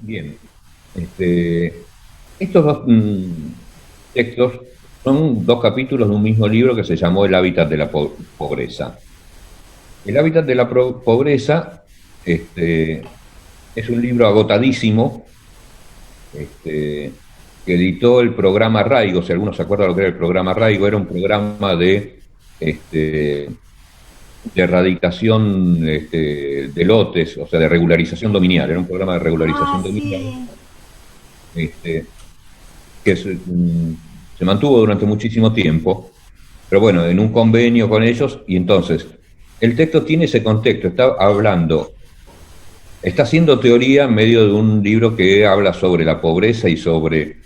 Bien. Este, estos dos textos son dos capítulos de un mismo libro que se llamó El hábitat de la pobreza. El hábitat de la pobreza es un libro agotadísimo, este, que editó el programa Arraigo. Si algunos se acuerdan lo que era el programa Arraigo, era un programa este, de erradicación de lotes, o sea, de regularización dominial. Era un programa de regularización Ah, dominial sí. este, que se mantuvo durante muchísimo tiempo, pero bueno, en un convenio con ellos, y entonces el texto tiene ese contexto, está hablando, está haciendo teoría en medio de un libro que habla sobre la pobreza y sobre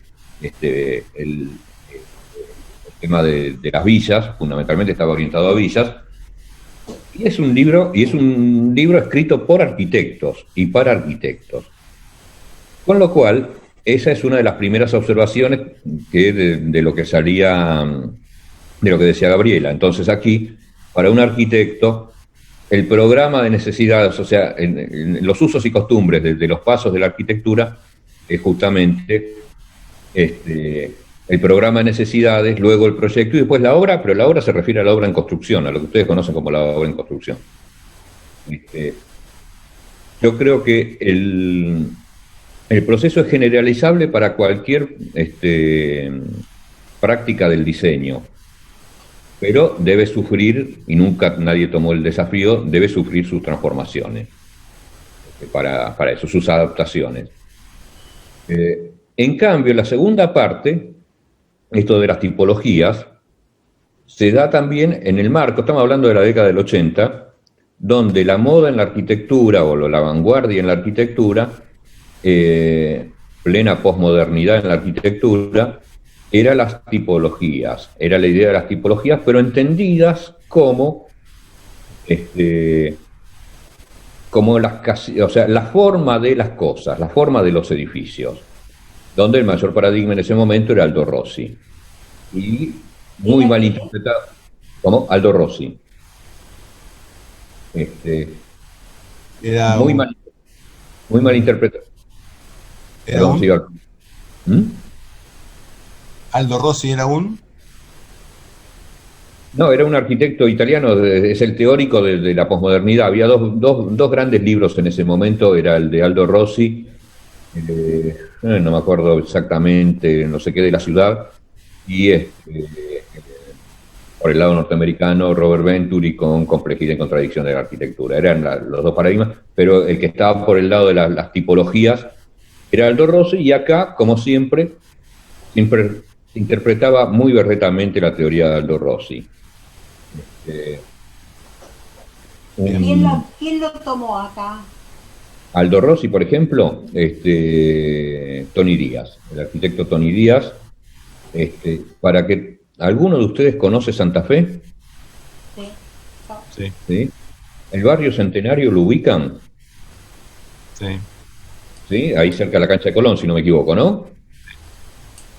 el tema de las villas, fundamentalmente estaba orientado a villas, y es un libro escrito por arquitectos y para arquitectos. Con lo cual, esa es una de las primeras observaciones que de lo que salía, de lo que decía Gabriela. Entonces aquí, para un arquitecto, el programa de necesidades, o sea, en los usos y costumbres de los pasos de la arquitectura, es justamente el programa de necesidades, luego el proyecto y después la obra, pero la obra se refiere a la obra en construcción, a lo que ustedes conocen como la obra en construcción. Este, yo creo que el proceso es generalizable para cualquier práctica del diseño, pero debe sufrir, y nunca nadie tomó el desafío, debe sufrir sus transformaciones para eso, sus adaptaciones. En cambio, la segunda parte, esto de las tipologías, se da también en el marco, estamos hablando de la década del 80, donde la moda en la arquitectura o la vanguardia en la arquitectura, plena posmodernidad en la arquitectura, era las tipologías, era la idea de las tipologías, pero entendidas como, este, como o sea, la forma de las cosas, la forma de los edificios, donde el mayor paradigma en ese momento era Aldo Rossi. Y muy ¿Era mal qué? interpretado, como Aldo Rossi. Este, Era muy un, mal, muy mal interpretado. era Perdón, un, siga. ¿Mm? Aldo Rossi era un, No, era un arquitecto italiano, es el teórico de la posmodernidad. Había dos grandes libros en ese momento, era el de Aldo Rossi, no me acuerdo exactamente, no sé qué, de la ciudad, y por el lado norteamericano, Robert Venturi con Complejidad y Contradicción de la Arquitectura. Eran los dos paradigmas, pero el que estaba por el lado de las tipologías era Aldo Rossi, y acá, como siempre se interpretaba muy berretamente la teoría de Aldo Rossi. Eh, bien, un, ¿Quién lo tomó acá? Aldo Rossi, por ejemplo, Tony Díaz, el arquitecto Tony Díaz, para que alguno de ustedes conoce Santa Fe, Sí. No. sí, ¿sí? El barrio Centenario lo ubican, sí. ¿sí? Ahí cerca de la cancha de Colón, si no me equivoco, ¿no?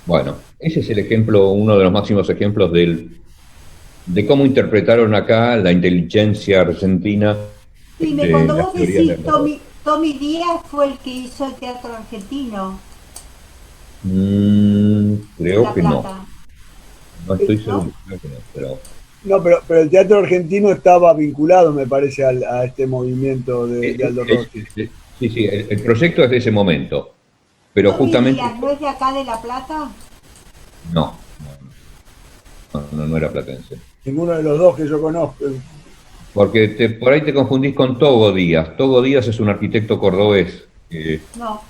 Bueno, ese es el ejemplo, uno de los máximos ejemplos de cómo interpretaron acá la inteligencia argentina Dime, cuando las vos teorías de decís Aldo Rossi. Tommy Díaz fue el que hizo el teatro argentino en Creo La que no, Plata, no estoy ¿no? seguro, creo que no, pero No, pero el teatro argentino estaba vinculado, me parece, a este movimiento de Aldo Rossi. sí, sí, el proyecto es de ese momento, pero Tommy justamente Díaz, ¿no es de acá de La Plata? no, no era platense. Ninguno de los dos que yo conozco. Porque por ahí te confundís con Togo Díaz. Togo Díaz es un arquitecto cordobés. No.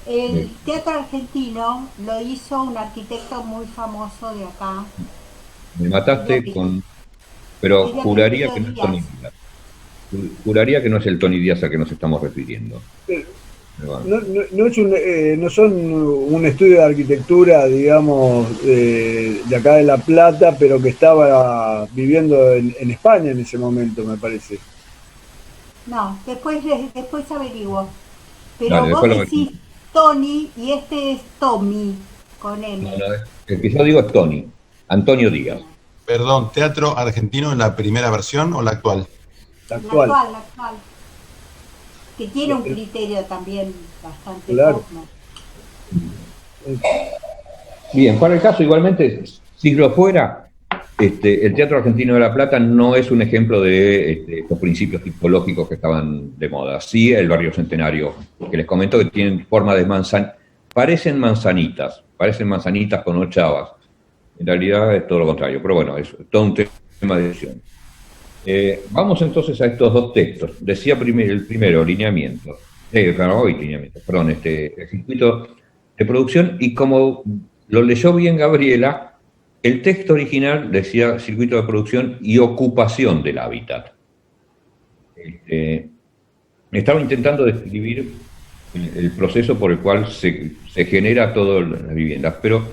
Eh, El teatro argentino lo hizo un arquitecto muy famoso de acá, Me es de mataste apellido, con... Pero es de juraría apellido que no es Tony Díaz. Díaz. Juraría que no es el Tony Díaz al que nos estamos refiriendo. Pero bueno. No es no son un estudio de arquitectura, digamos, de acá de La Plata, pero que estaba viviendo en España en ese momento, me parece. No, después averiguo. Dale, Pero vos después lo decís veremos. Tony y este es Tommy, con No, M. no, el que yo digo es Tony. Antonio Díaz. Bien. Perdón, ¿teatro argentino en la primera versión o la actual? La La actual. actual, la actual. que tiene un criterio también bastante Claro. formal. Bien, para el caso igualmente, si lo fuera, el Teatro Argentino de La Plata no es un ejemplo de estos principios tipológicos que estaban de moda. Sí, el Barrio Centenario, que les comento que tienen forma de parecen manzanitas con ochavas. En realidad es todo lo contrario, pero bueno, es todo un tema de decisión. Vamos entonces a estos dos textos. Decía el primero, lineamiento. Perdón, el circuito de producción, y como lo leyó bien Gabriela, el texto original decía circuito de producción y ocupación del hábitat. Estaba intentando describir el proceso por el cual se genera todas las viviendas, pero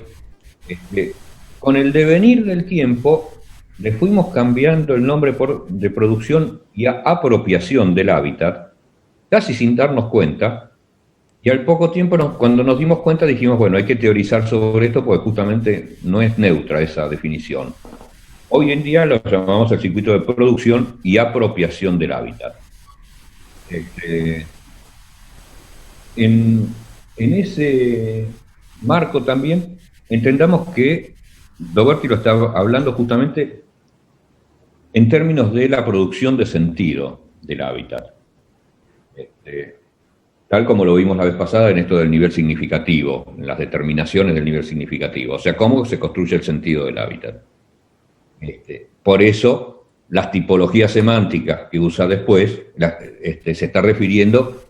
con el devenir del tiempo le fuimos cambiando el nombre de producción y apropiación del hábitat, casi sin darnos cuenta, y al poco tiempo, cuando nos dimos cuenta, dijimos, bueno, hay que teorizar sobre esto porque justamente no es neutra esa definición. Hoy en día lo llamamos el circuito de producción y apropiación del hábitat. En ese marco también entendamos que Doberti lo está hablando justamente en términos de la producción de sentido del hábitat. Tal como lo vimos la vez pasada en esto del nivel significativo, en las determinaciones del nivel significativo, o sea, cómo se construye el sentido del hábitat. Por eso, las tipologías semánticas que usa después, se está refiriendo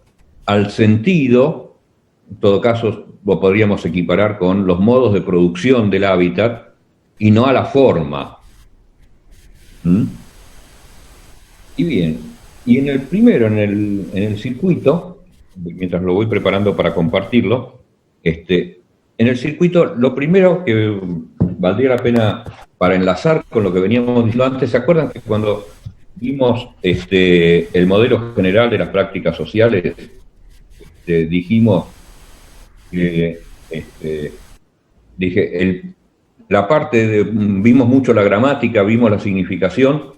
al sentido, en todo caso lo podríamos equiparar con los modos de producción del hábitat y no a la forma. Y bien, y en el primero, en el circuito, mientras lo voy preparando para compartirlo, en el circuito, lo primero que valdría la pena para enlazar con lo que veníamos diciendo antes, ¿se acuerdan que cuando vimos el modelo general de las prácticas sociales, dijimos que, la parte vimos mucho la gramática, vimos la significación,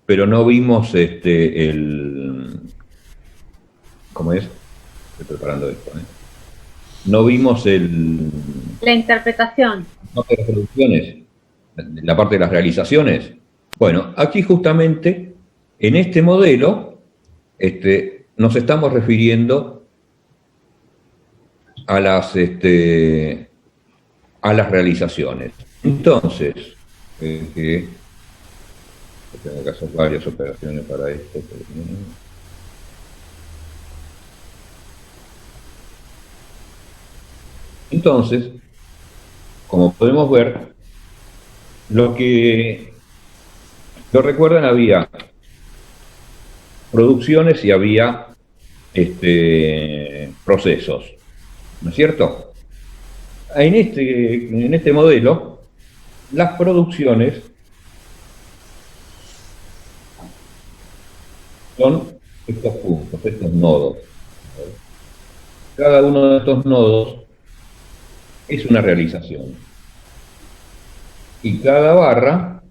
pero no vimos ¿cómo es? Estoy preparando esto, no vimos la interpretación. No, de las producciones, la parte de las realizaciones. Bueno, aquí justamente, en este modelo, nos estamos refiriendo a las realizaciones. Entonces, tengo que hacer varias operaciones para esto. Entonces, como podemos ver, lo recuerdan, había producciones y había procesos, ¿no es cierto? En este modelo, las producciones son estos puntos, estos nodos. Cada uno de estos nodos es una realización. Y cada barra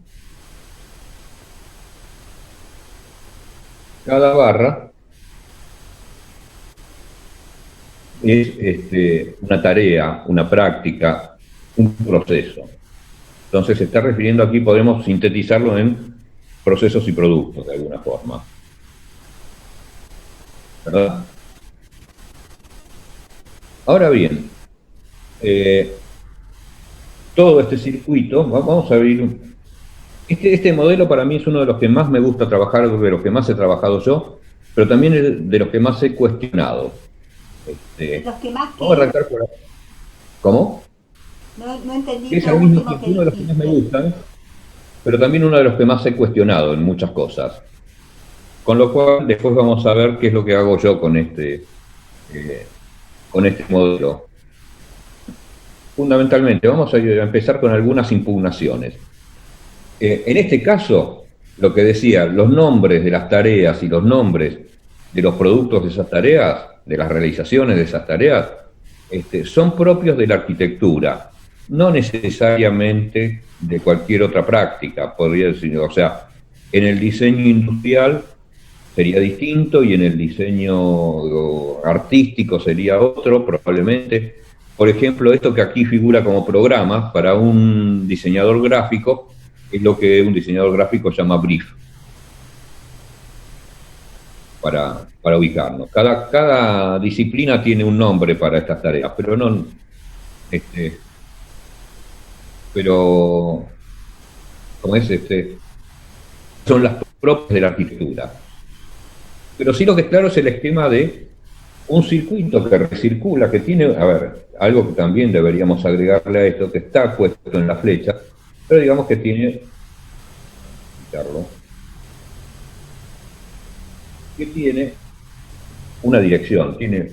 es una tarea, una práctica, un proceso. Entonces se está refiriendo aquí, podemos sintetizarlo en procesos y productos de alguna forma. ¿Verdad? Ahora bien, todo este circuito, vamos a abrir este modelo para mí es uno de los que más me gusta trabajar, de los que más he trabajado yo, pero también es de los que más he cuestionado. Los que más que... Vamos a arrancar por ahí. ¿Cómo? No entendí. Es al mismo tiempo uno de los que más me gustan, pero también uno de los que más he cuestionado en muchas cosas. Con lo cual, después vamos a ver qué es lo que hago yo con este modelo. Fundamentalmente, vamos a empezar con algunas impugnaciones. En este caso, lo que decía, los nombres de las tareas y los nombres de los productos de esas tareas, de las realizaciones de esas tareas, son propios de la arquitectura, no necesariamente de cualquier otra práctica, podría decir. O sea, en el diseño industrial sería distinto y en el diseño artístico sería otro, probablemente. Por ejemplo, esto que aquí figura como programa para un diseñador gráfico es lo que un diseñador gráfico llama brief, para ubicarnos. Cada disciplina tiene un nombre para estas tareas, pero no, pero como es son las propias de la arquitectura. Pero sí lo que es claro es el esquema de un circuito que recircula, que tiene, a ver, algo que también deberíamos agregarle a esto, que está puesto en la flecha, pero digamos que tiene, que tiene una dirección, tiene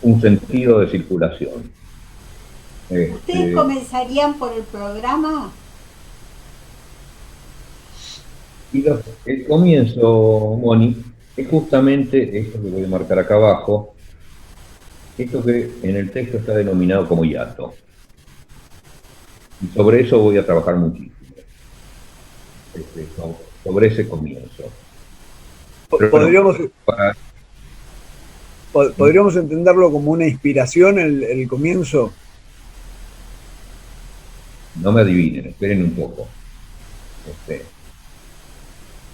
un sentido de circulación. ¿Ustedes comenzarían por el programa? Y el comienzo, Moni, es justamente esto que voy a marcar acá abajo, esto que en el texto está denominado como hiato. Y sobre eso voy a trabajar muchísimo, sobre ese comienzo. ¿Podríamos entenderlo como una inspiración el comienzo? No me adivinen, esperen un poco.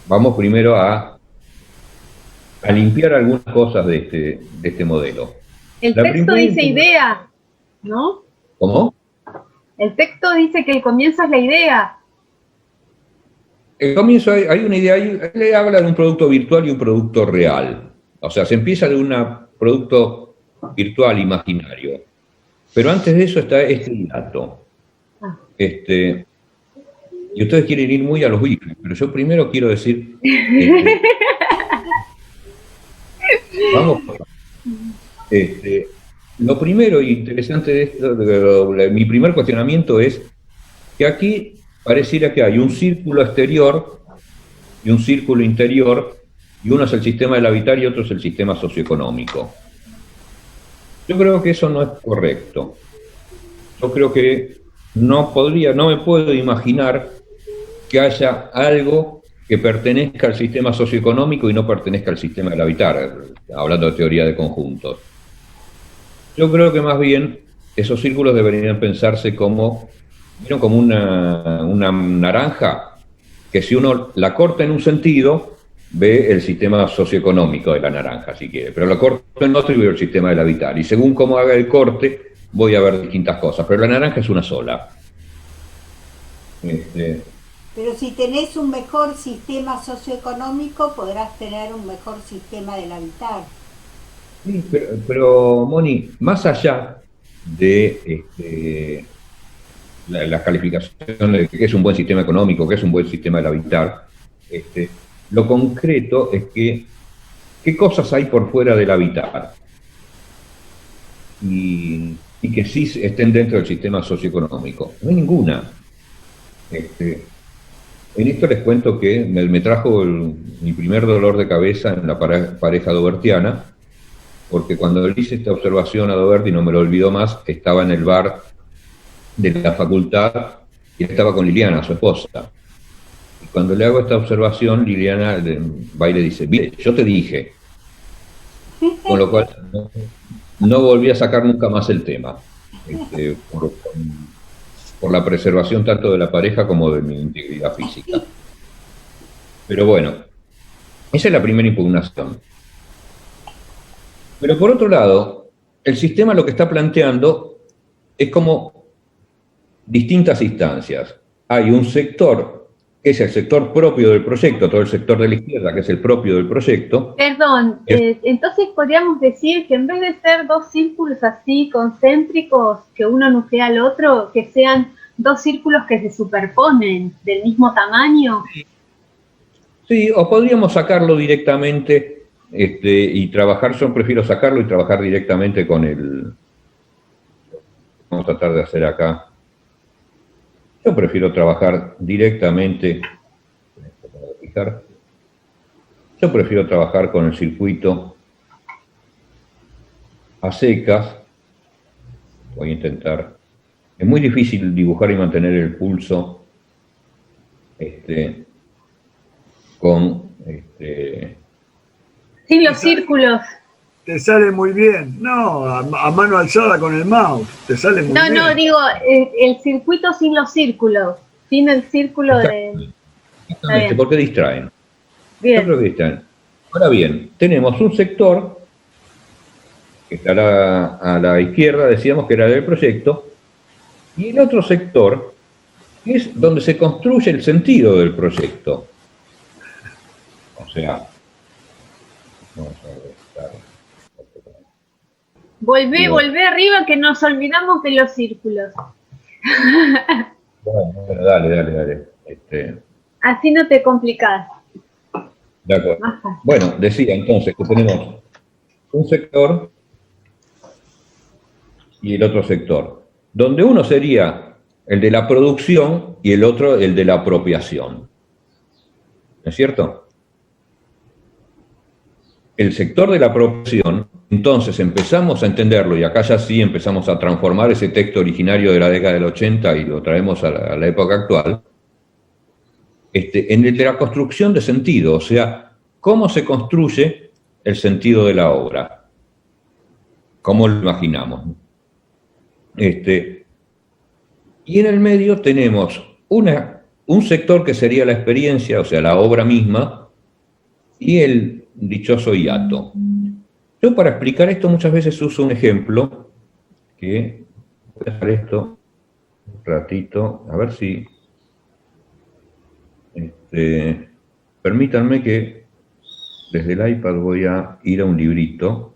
Vamos primero a limpiar algunas cosas de este modelo. El texto dice idea, ¿no? ¿Cómo? El texto dice que el comienzo es la idea. El comienzo hay una idea, le habla de un producto virtual y un producto real. O sea, se empieza de un producto virtual imaginario. Pero antes de eso está este hiato. Y ustedes quieren ir muy a los bifes, pero yo primero quiero decir... vamos. Lo primero y interesante de esto, mi primer cuestionamiento es que aquí pareciera que hay un círculo exterior y un círculo interior, y uno es el sistema del habitar y otro es el sistema socioeconómico. Yo creo que eso no es correcto. Yo creo que no me puedo imaginar que haya algo que pertenezca al sistema socioeconómico y no pertenezca al sistema del habitar, hablando de teoría de conjuntos. Yo creo que más bien esos círculos deberían pensarse como, ¿vieron? Como una naranja, que si uno la corta en un sentido, ve el sistema socioeconómico de la naranja, si quiere, pero la corto en otro y veo el sistema del habitar. Y según cómo haga el corte, voy a ver distintas cosas, pero la naranja es una sola. Pero si tenés un mejor sistema socioeconómico, podrás tener un mejor sistema del habitar. Sí, pero Moni, más allá de la calificación de qué es un buen sistema económico, qué es un buen sistema del habitar, lo concreto es que qué cosas hay por fuera del habitar y que sí estén dentro del sistema socioeconómico. No hay ninguna. En esto les cuento que me trajo mi primer dolor de cabeza en la pareja dobertiana, porque cuando le hice esta observación a Doberti, no me lo olvido más, estaba en el bar de la facultad y estaba con Liliana, su esposa. Y cuando le hago esta observación, Liliana va y le dice, mire, yo te dije. Con lo cual no volví a sacar nunca más el tema, por la preservación tanto de la pareja como de mi integridad física. Pero bueno, esa es la primera impugnación. Pero por otro lado, el sistema lo que está planteando es como distintas instancias. Hay un sector, que es el sector propio del proyecto, todo el sector de la izquierda, que es el propio del proyecto. Perdón, entonces podríamos decir que en vez de ser dos círculos así concéntricos, que uno nuclea al otro, que sean dos círculos que se superponen del mismo tamaño. Sí, o podríamos sacarlo directamente y trabajar, yo prefiero sacarlo y trabajar directamente con el... Vamos a tratar de hacer acá. Yo prefiero trabajar directamente, yo prefiero trabajar con el circuito a secas. Voy a intentar. Es muy difícil dibujar y mantener el pulso con Sin los círculos. Te sale muy bien. No, a mano alzada con el mouse. Te sale muy bien. No, digo, el circuito sin los círculos. Sin el círculo de... Exactamente, porque distraen. Bien. Yo creo que distraen. Ahora bien, tenemos un sector que estará a la izquierda, decíamos que era del proyecto, y el otro sector que es donde se construye el sentido del proyecto. O sea, vamos a ver, claro. Volvé arriba que nos olvidamos de los círculos. Bueno, dale. Así no te complicás. De acuerdo. Más fácil. Bueno, decía entonces que tenemos un sector y el otro sector, donde uno sería el de la producción y el otro el de la apropiación. ¿No es cierto? El sector de la apropiación, entonces empezamos a entenderlo, y acá ya sí empezamos a transformar ese texto originario de la década del 80 y lo traemos a la época actual, en el de la construcción de sentido, o sea, cómo se construye el sentido de la obra, cómo lo imaginamos. Y en el medio tenemos un sector que sería la experiencia, o sea, la obra misma, y el dichoso hiato. Yo para explicar esto muchas veces uso un ejemplo, que voy a dejar esto un ratito, a ver si... permítanme que desde el iPad voy a ir a un librito,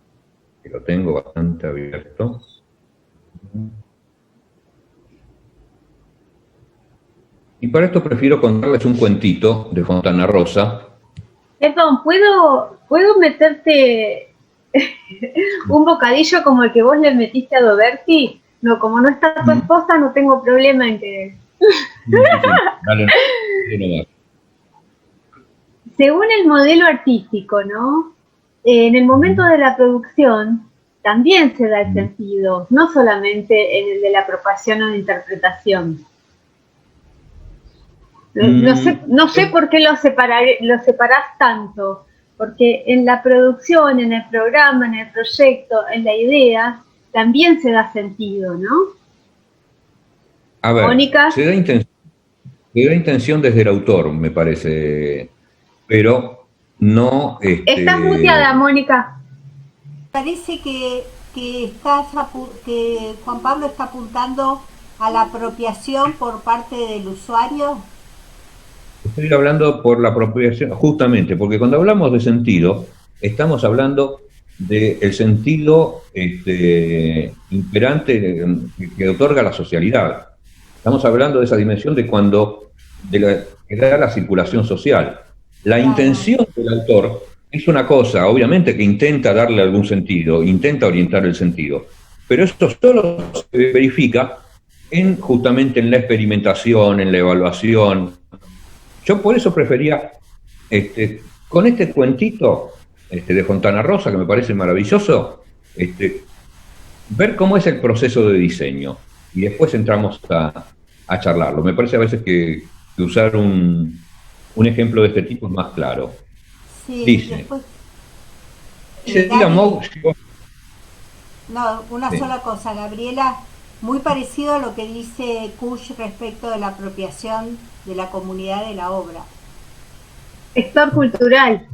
que lo tengo bastante abierto. Y para esto prefiero contarles un cuentito de Fontana Rosa. Perdón, ¿puedo meterte un bocadillo como el que vos le metiste a Doberti? No, como no está tu esposa, no tengo problema en que... Dale nomás. Según el modelo artístico, ¿no? En el momento de la producción también se da el sentido, no solamente en el de la apropiación o de interpretación. No sé por qué lo separás tanto, porque en la producción, en el programa, en el proyecto, en la idea, también se da sentido, ¿no? A ver, Mónica. se da intención desde el autor, me parece, pero no... Estás muteada, Mónica. Parece que Juan Pablo está apuntando a la apropiación por parte del usuario. Estoy hablando por la apropiación, justamente, porque cuando hablamos de sentido, estamos hablando del sentido imperante que otorga la socialidad. Estamos hablando de esa dimensión de cuando que da la circulación social. La intención del autor es una cosa, obviamente, que intenta darle algún sentido, intenta orientar el sentido, pero esto solo se verifica justamente en la experimentación, en la evaluación. Yo por eso prefería, con este cuentito de Fontana Rosa, que me parece maravilloso, ver cómo es el proceso de diseño, y después entramos a charlarlo. Me parece a veces que usar un ejemplo de este tipo es más claro. Sí, dice, después, una sola cosa, Gabriela, muy parecido a lo que dice Kusch respecto de la apropiación de la comunidad de la obra. Sector cultural.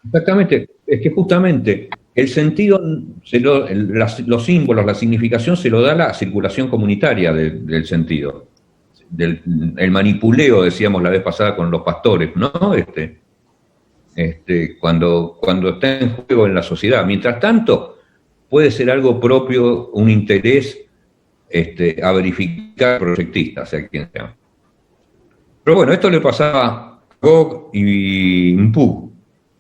Exactamente, es que justamente el sentido, los símbolos, la significación se lo da la circulación comunitaria del sentido. El manipuleo, decíamos la vez pasada con los pastores, ¿no? Cuando está en juego en la sociedad. Mientras tanto, puede ser algo propio, un interés a verificar proyectistas, sea quien sea. Pero bueno, esto le pasaba a Gog y Mpug,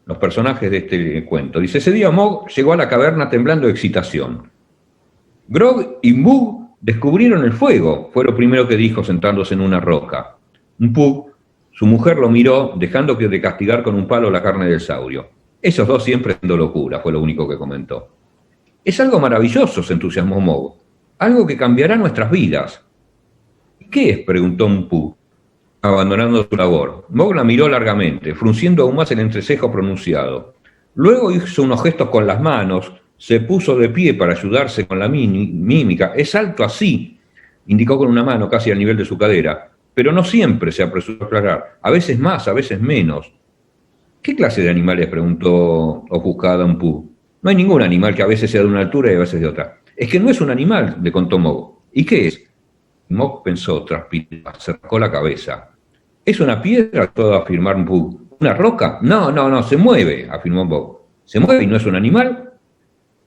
los personajes de este cuento. Dice, ese día Mog llegó a la caverna temblando de excitación. Grog y Mpug descubrieron el fuego, fue lo primero que dijo sentándose en una roca. Mpug, su mujer lo miró, dejando de castigar con un palo la carne del saurio. Esos dos siempre haciendo locura, fue lo único que comentó. Es algo maravilloso, se entusiasmó Mog, algo que cambiará nuestras vidas. ¿Y qué es?, preguntó Mpug. abandonando su labor. Mogg la miró largamente, frunciendo aún más el entrecejo pronunciado. Luego hizo unos gestos con las manos, se puso de pie para ayudarse con la mímica. Es alto así, indicó con una mano casi al nivel de su cadera, pero no siempre, se apresuró a aclarar. A veces más, a veces menos. ¿Qué clase de animales?, preguntó ofuscada un Pug. No hay ningún animal que a veces sea de una altura y a veces de otra. Es que no es un animal, le contó Mogg. ¿Y qué es? Mogg pensó, transpiró, se rascó la cabeza. ¿Es una piedra?, trató de afirmar un Pug. ¿Una roca? No, se mueve, afirmó Mogg. ¿Se mueve y no es un animal?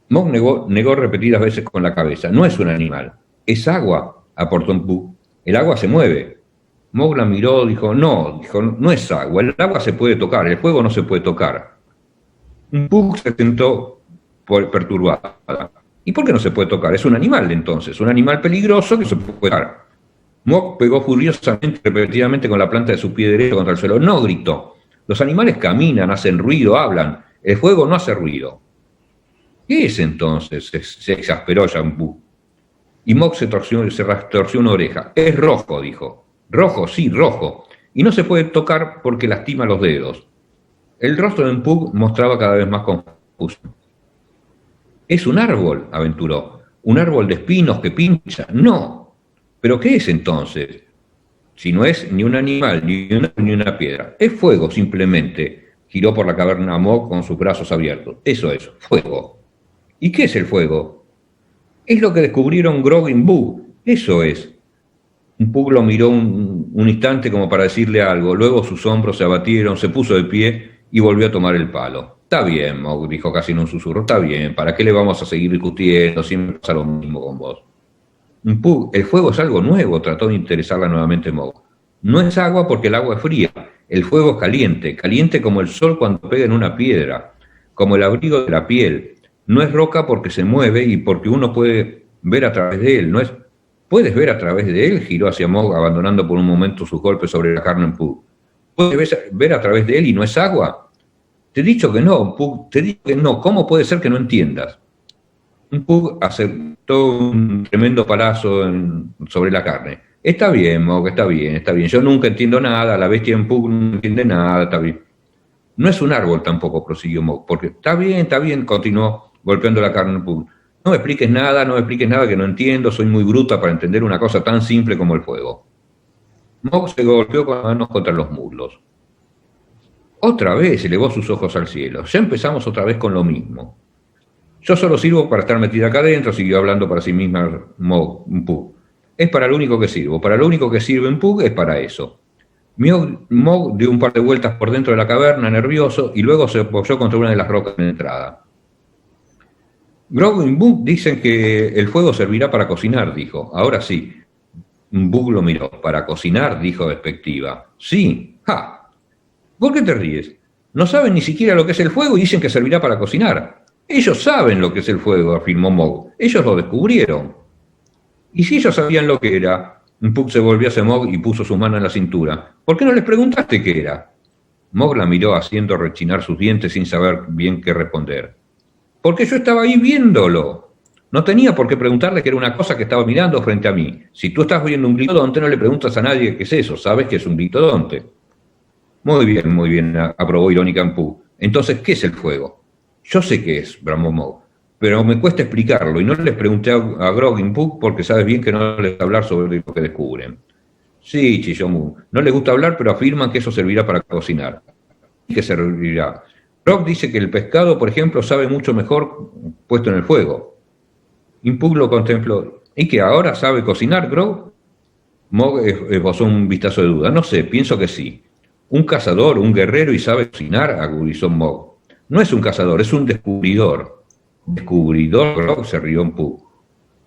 Mogg negó repetidas veces con la cabeza. No es un animal. Es agua, aportó un Pug. El agua se mueve. Mogg la miró, dijo, no es agua. El agua se puede tocar, el fuego no se puede tocar. Un Pug se sentó perturbada. ¿Y por qué no se puede tocar? Es un animal, entonces, un animal peligroso que se puede tocar. Mogg pegó furiosamente, repetidamente con la planta de su pie derecho contra el suelo. No, gritó. Los animales caminan, hacen ruido, hablan. El fuego no hace ruido. ¿Qué es entonces?, se exasperó Jean Pug. Y Mogg se torció una oreja. Es rojo, dijo. Rojo, sí, rojo. Y no se puede tocar porque lastima los dedos. El rostro de Pug mostraba cada vez más confuso. Es un árbol, aventuró. ¿Un árbol de espinos que pincha? No. ¿Pero qué es entonces? Si no es ni un animal, ni una piedra. Es fuego, simplemente. Giró por la caverna Mogg con sus brazos abiertos. Eso es, fuego. ¿Y qué es el fuego? Es lo que descubrieron Grog y Boo. Eso es. Un Pug lo miró un instante como para decirle algo. Luego sus hombros se abatieron, se puso de pie y volvió a tomar el palo. Está bien, Mogg, dijo casi en un susurro. Está bien, ¿para qué le vamos a seguir discutiendo? Siempre pasa lo mismo con vos. Un Pug, el fuego es algo nuevo, trató de interesarla nuevamente Mogg. No es agua porque el agua es fría. El fuego es caliente, caliente como el sol cuando pega en una piedra, como el abrigo de la piel. No es roca porque se mueve y porque uno puede ver a través de él. No es. ¿Puedes ver a través de él? Giró hacia Mogg, abandonando por un momento sus golpes sobre la carne en Pug. ¿Puedes ver a través de él y no es agua? Te he dicho que no, Pug, te digo que no. ¿Cómo puede ser que no entiendas? Un Pug aceptó un tremendo palazo sobre la carne. Está bien, Mogg, está bien. Yo nunca entiendo nada, la bestia en Pug no entiende nada, está bien. No es un árbol tampoco, prosiguió Mogg, porque está bien, continuó golpeando la carne en Pug. No me expliques nada que no entiendo, soy muy bruta para entender una cosa tan simple como el fuego. Mogg se golpeó con las manos contra los muslos. Otra vez elevó sus ojos al cielo. Ya empezamos otra vez con lo mismo. Yo solo sirvo para estar metida acá adentro, siguió hablando para sí misma Pug. Es para lo único que sirvo. Para lo único que sirve en Pug es para eso. Mogg dio un par de vueltas por dentro de la caverna, nervioso, y luego se apoyó contra una de las rocas de entrada. Grog y Bug dicen que el fuego servirá para cocinar, dijo. Ahora sí. Bug lo miró. ¿Para cocinar?, dijo despectiva. Sí. ¡Ja! ¿Por qué te ríes? No saben ni siquiera lo que es el fuego y dicen que servirá para cocinar. Ellos saben lo que es el fuego, afirmó Mogg. Ellos lo descubrieron. ¿Y si ellos sabían lo que era? Pug se volvió hacia Mogg y puso su mano en la cintura. ¿Por qué no les preguntaste qué era? Mogg la miró haciendo rechinar sus dientes sin saber bien qué responder. Porque yo estaba ahí viéndolo. No tenía por qué preguntarle que era una cosa que estaba mirando frente a mí. Si tú estás viendo un glitodonte, no le preguntas a nadie qué es eso. Sabes que es un glitodonte. Muy bien, aprobó irónica Pug. Entonces, ¿qué es el fuego? Yo sé qué es, bramó Mogg, pero me cuesta explicarlo y no les pregunté a Grog y Pug porque sabes bien que no les gusta hablar sobre lo que descubren. Sí, chilló Mogg, no les gusta hablar, pero afirman que eso servirá para cocinar. ¿Y qué servirá? Grog dice que el pescado, por ejemplo, sabe mucho mejor puesto en el fuego. Pug lo contempló. ¿Y qué, ahora sabe cocinar, Grog? Mogg esbozó un vistazo de duda. No sé, pienso que sí. Un cazador, un guerrero y sabe cocinar, agudizó Mogg. No es un cazador, es un descubridor. ¿Descubridor? Grog se rió Pug.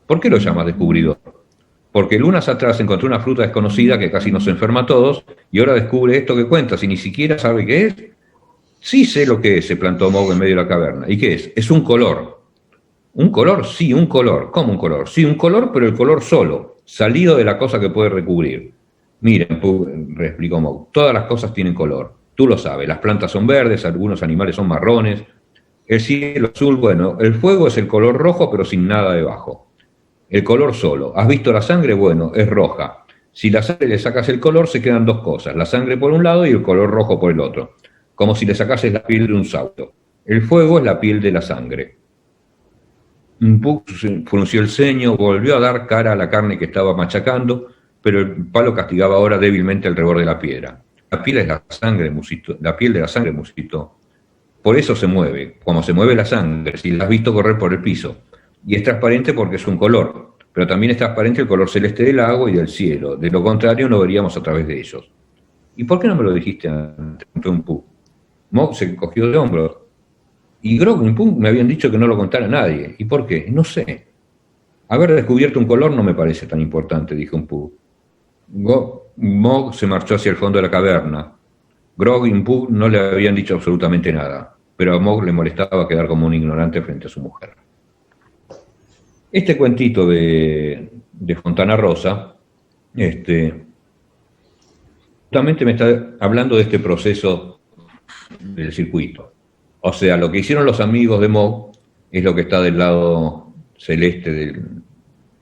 ¿Por qué lo llamas descubridor? Porque lunas atrás encontró una fruta desconocida que casi nos enferma a todos y ahora descubre esto que cuentas y ni siquiera sabe qué es. Sí sé lo que es, se plantó Mogg en medio de la caverna. ¿Y qué es? Es un color. ¿Un color? Sí, un color. ¿Cómo un color? Sí, un color, pero el color solo, salido de la cosa que puede recubrir. Miren, explicó Mogg, todas las cosas tienen color. Tú lo sabes, las plantas son verdes, algunos animales son marrones, el cielo azul, bueno, el fuego es el color rojo pero sin nada debajo. El color solo. ¿Has visto la sangre? Bueno, es roja. Si la sangre le sacas el color, se quedan dos cosas, la sangre por un lado y el color rojo por el otro, como si le sacases la piel de un sauto. El fuego es la piel de la sangre. Puck frunció el ceño, volvió a dar cara a la carne que estaba machacando, pero el palo castigaba ahora débilmente el reborde de la piedra. La piel es la sangre, musito, la piel de la sangre, musito. Por eso se mueve, como se mueve la sangre, si la has visto correr por el piso. Y es transparente porque es un color, pero también es transparente el color celeste del agua y del cielo. De lo contrario, no veríamos a través de ellos. ¿Y por qué no me lo dijiste antes? Puck. Mog se cogió de hombros. Y Grog y Puck me habían dicho que no lo contara a nadie. ¿Y por qué? No sé. Haber descubierto un color no me parece tan importante, dijo Puck. Mog se marchó hacia el fondo de la caverna. Grog y Puck no le habían dicho absolutamente nada, pero a Mog le molestaba quedar como un ignorante frente a su mujer. Este cuentito de Fontana Rosa, justamente me está hablando de este proceso del circuito. O sea, lo que hicieron los amigos de Mog es lo que está del lado celeste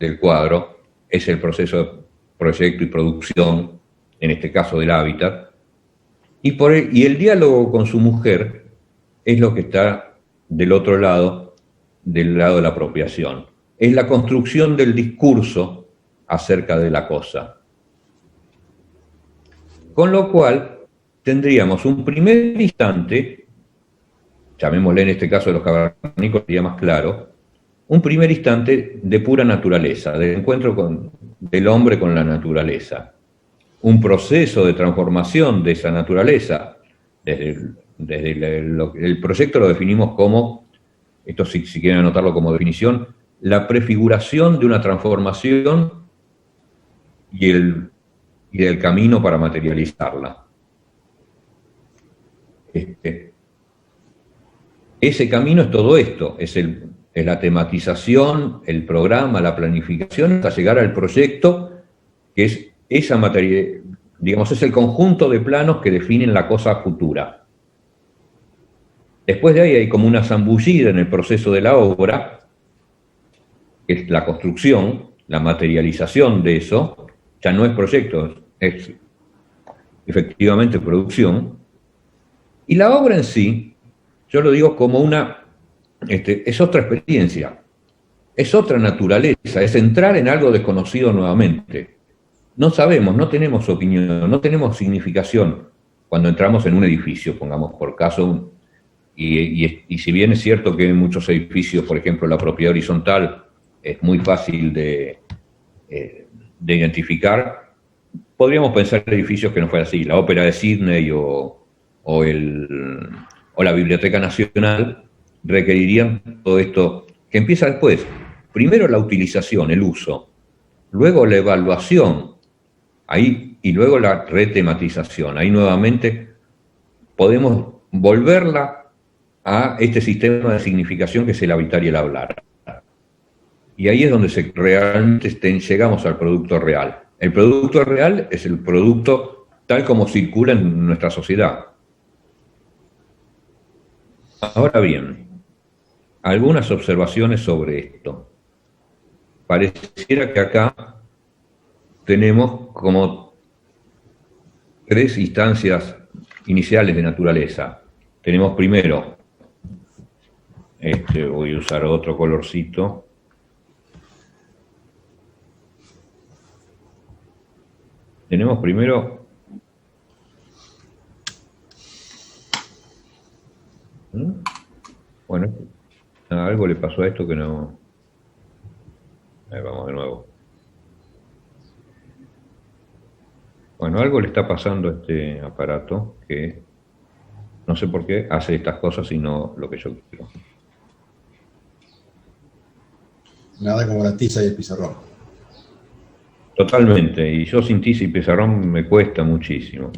del cuadro, es el proceso de proyecto y producción, en este caso del hábitat, y el diálogo con su mujer es lo que está del otro lado, del lado de la apropiación. Es la construcción del discurso acerca de la cosa. Con lo cual, tendríamos un primer instante, llamémosle en este caso de los cavernícolas, sería más claro, un primer instante de pura naturaleza, del encuentro del hombre con la naturaleza. Un proceso de transformación de esa naturaleza. Desde el proyecto lo definimos como, esto si quieren anotarlo como definición, la prefiguración de una transformación y del camino para materializarla. Ese camino es todo esto, es la tematización, el programa, la planificación, hasta llegar al proyecto, que es esa materia, digamos, es el conjunto de planos que definen la cosa futura. Después de ahí hay como una zambullida en el proceso de la obra, que es la construcción, la materialización de eso, ya no es proyecto, es efectivamente producción, y la obra en sí, yo lo digo como es otra experiencia, es otra naturaleza, es entrar en algo desconocido nuevamente. No sabemos, no tenemos opinión, no tenemos significación cuando entramos en un edificio, pongamos por caso, y si bien es cierto que en muchos edificios, por ejemplo, la propiedad horizontal es muy fácil de identificar, podríamos pensar en edificios que no fuera así. La Ópera de Sydney o la Biblioteca Nacional requerirían todo esto, que empieza después. Primero la utilización, el uso, luego la evaluación, y luego la retematización. Ahí nuevamente podemos volverla a este sistema de significación que es el habitar y el hablar. Y ahí es donde realmente llegamos al producto real. El producto real es el producto tal como circula en nuestra sociedad. Ahora bien, algunas observaciones sobre esto. Pareciera que acá tenemos como tres instancias iniciales de naturaleza. Tenemos primero, voy a usar otro colorcito. Tenemos primero bueno, algo le pasó a esto que no. Ahí vamos de nuevo. Bueno, algo le está pasando a este aparato que no sé por qué hace estas cosas y no lo que yo quiero. Nada como la tiza y el pizarrón. Totalmente, y yo sin tiza y pizarrón me cuesta muchísimo.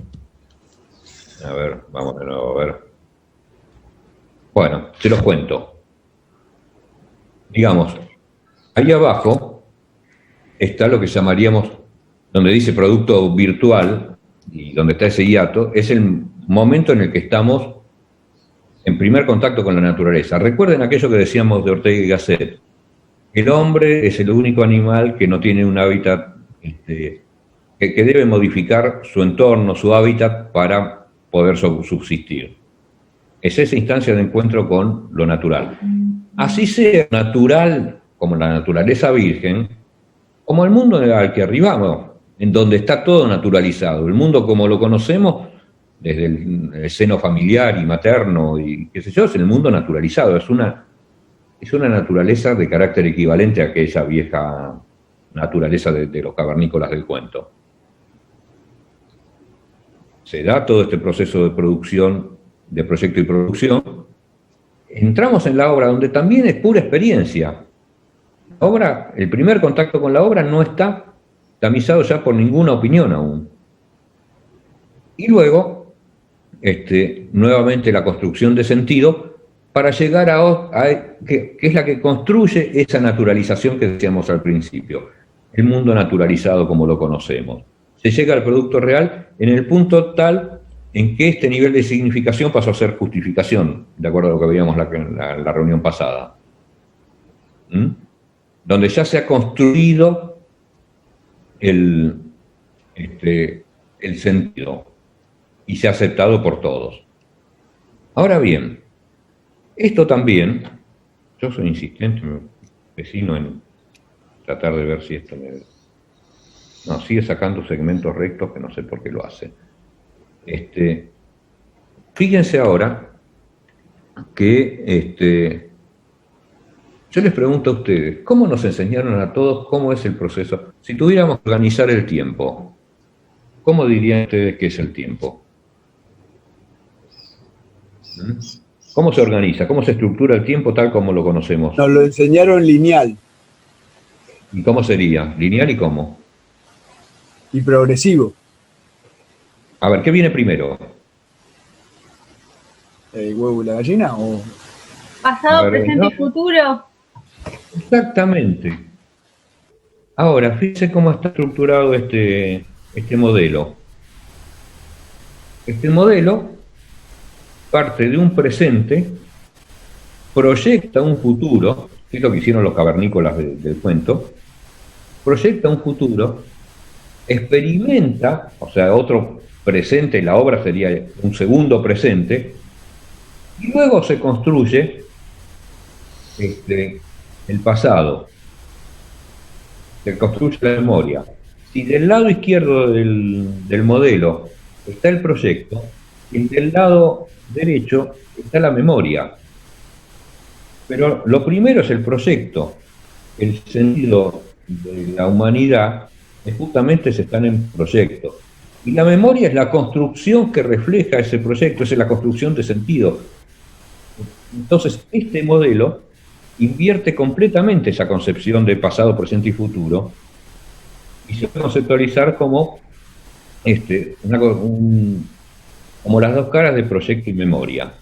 A ver, vamos de nuevo, a ver. Bueno, se los cuento. Digamos, ahí abajo está lo que llamaríamos, donde dice producto virtual, y donde está ese hiato, es el momento en el que estamos en primer contacto con la naturaleza. Recuerden aquello que decíamos de Ortega y Gasset. El hombre es el único animal que no tiene un hábitat que debe modificar su entorno, su hábitat para poder subsistir. Es esa instancia de encuentro con lo natural. Así sea natural como la naturaleza virgen, como el mundo al que arribamos, en donde está todo naturalizado. El mundo como lo conocemos, desde el seno familiar y materno y qué sé yo, es el mundo naturalizado. Es una naturaleza de carácter equivalente a aquella vieja naturaleza de los cavernícolas del cuento. Se da todo este proceso de producción, de proyecto y producción. Entramos en la obra donde también es pura experiencia. La obra, el primer contacto con la obra no está tamizado ya por ninguna opinión aún. Y luego, nuevamente la construcción de sentido para llegar que es la que construye esa naturalización que decíamos al principio, el mundo naturalizado como lo conocemos. Se llega al producto real en el punto tal en que este nivel de significación pasó a ser justificación, de acuerdo a lo que veíamos en la reunión pasada. Donde ya se ha construido el sentido y se ha aceptado por todos. Ahora bien, esto también, yo soy insistente, me vecino en tratar de ver si esto me... No, sigue sacando segmentos rectos que no sé por qué lo hace. Fíjense ahora que yo les pregunto a ustedes, ¿cómo nos enseñaron a todos cómo es el proceso? Si tuviéramos que organizar el tiempo, ¿cómo dirían ustedes que es el tiempo? ¿Cómo se organiza? ¿Cómo se estructura el tiempo tal como lo conocemos? Nos lo enseñaron lineal. ¿Y cómo sería? ¿Lineal y cómo? Y progresivo. A ver, ¿qué viene primero? ¿El huevo y la gallina? ¿O? Pasado, presente y futuro. Exactamente. Ahora, fíjense cómo está estructurado este modelo. Este modelo parte de un presente, proyecta un futuro, que es lo que hicieron los cavernícolas del cuento, proyecta un futuro, experimenta, o sea, otro presente, la obra sería un segundo presente, y luego se construye el pasado, se construye la memoria. Si del lado izquierdo del modelo está el proyecto, y del lado derecho está la memoria. Pero lo primero es el proyecto. El sentido de la humanidad es justamente se están en proyecto. Y la memoria es la construcción que refleja ese proyecto, es la construcción de sentido. Entonces, este modelo invierte completamente esa concepción de pasado, presente y futuro y se puede conceptualizar como como las dos caras de proyecto y memoria.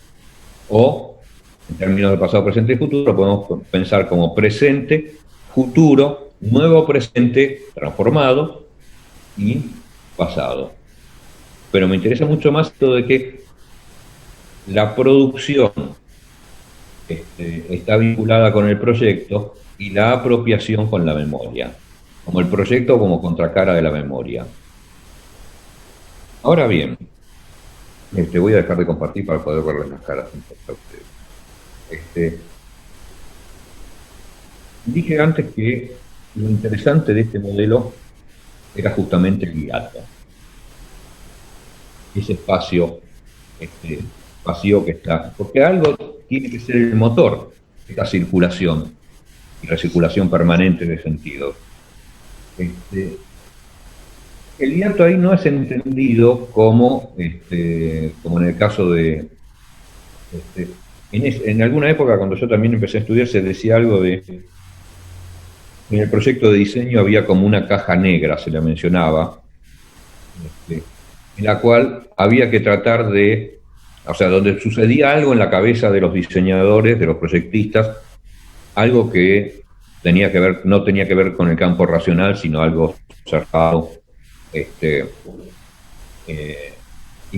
O, en términos de pasado, presente y futuro, podemos pensar como presente, futuro, nuevo presente transformado y pasado. Pero me interesa mucho más esto de que la producción está vinculada con el proyecto y la apropiación con la memoria, como el proyecto como contracara de la memoria. Ahora bien, voy a dejar de compartir para poder verles las caras a ustedes. Dije antes que lo interesante de este modelo era justamente el hiato, ese espacio vacío que está, porque algo tiene que ser el motor de esta circulación y recirculación permanente de sentidos. El hiato ahí no es entendido como en el caso de... en alguna época, cuando yo también empecé a estudiar, se decía algo de... En el proyecto de diseño había como una caja negra, se la mencionaba, en la cual había que tratar de... O sea, donde sucedía algo en la cabeza de los diseñadores, de los proyectistas, algo que no tenía que ver con el campo racional, sino algo observado, y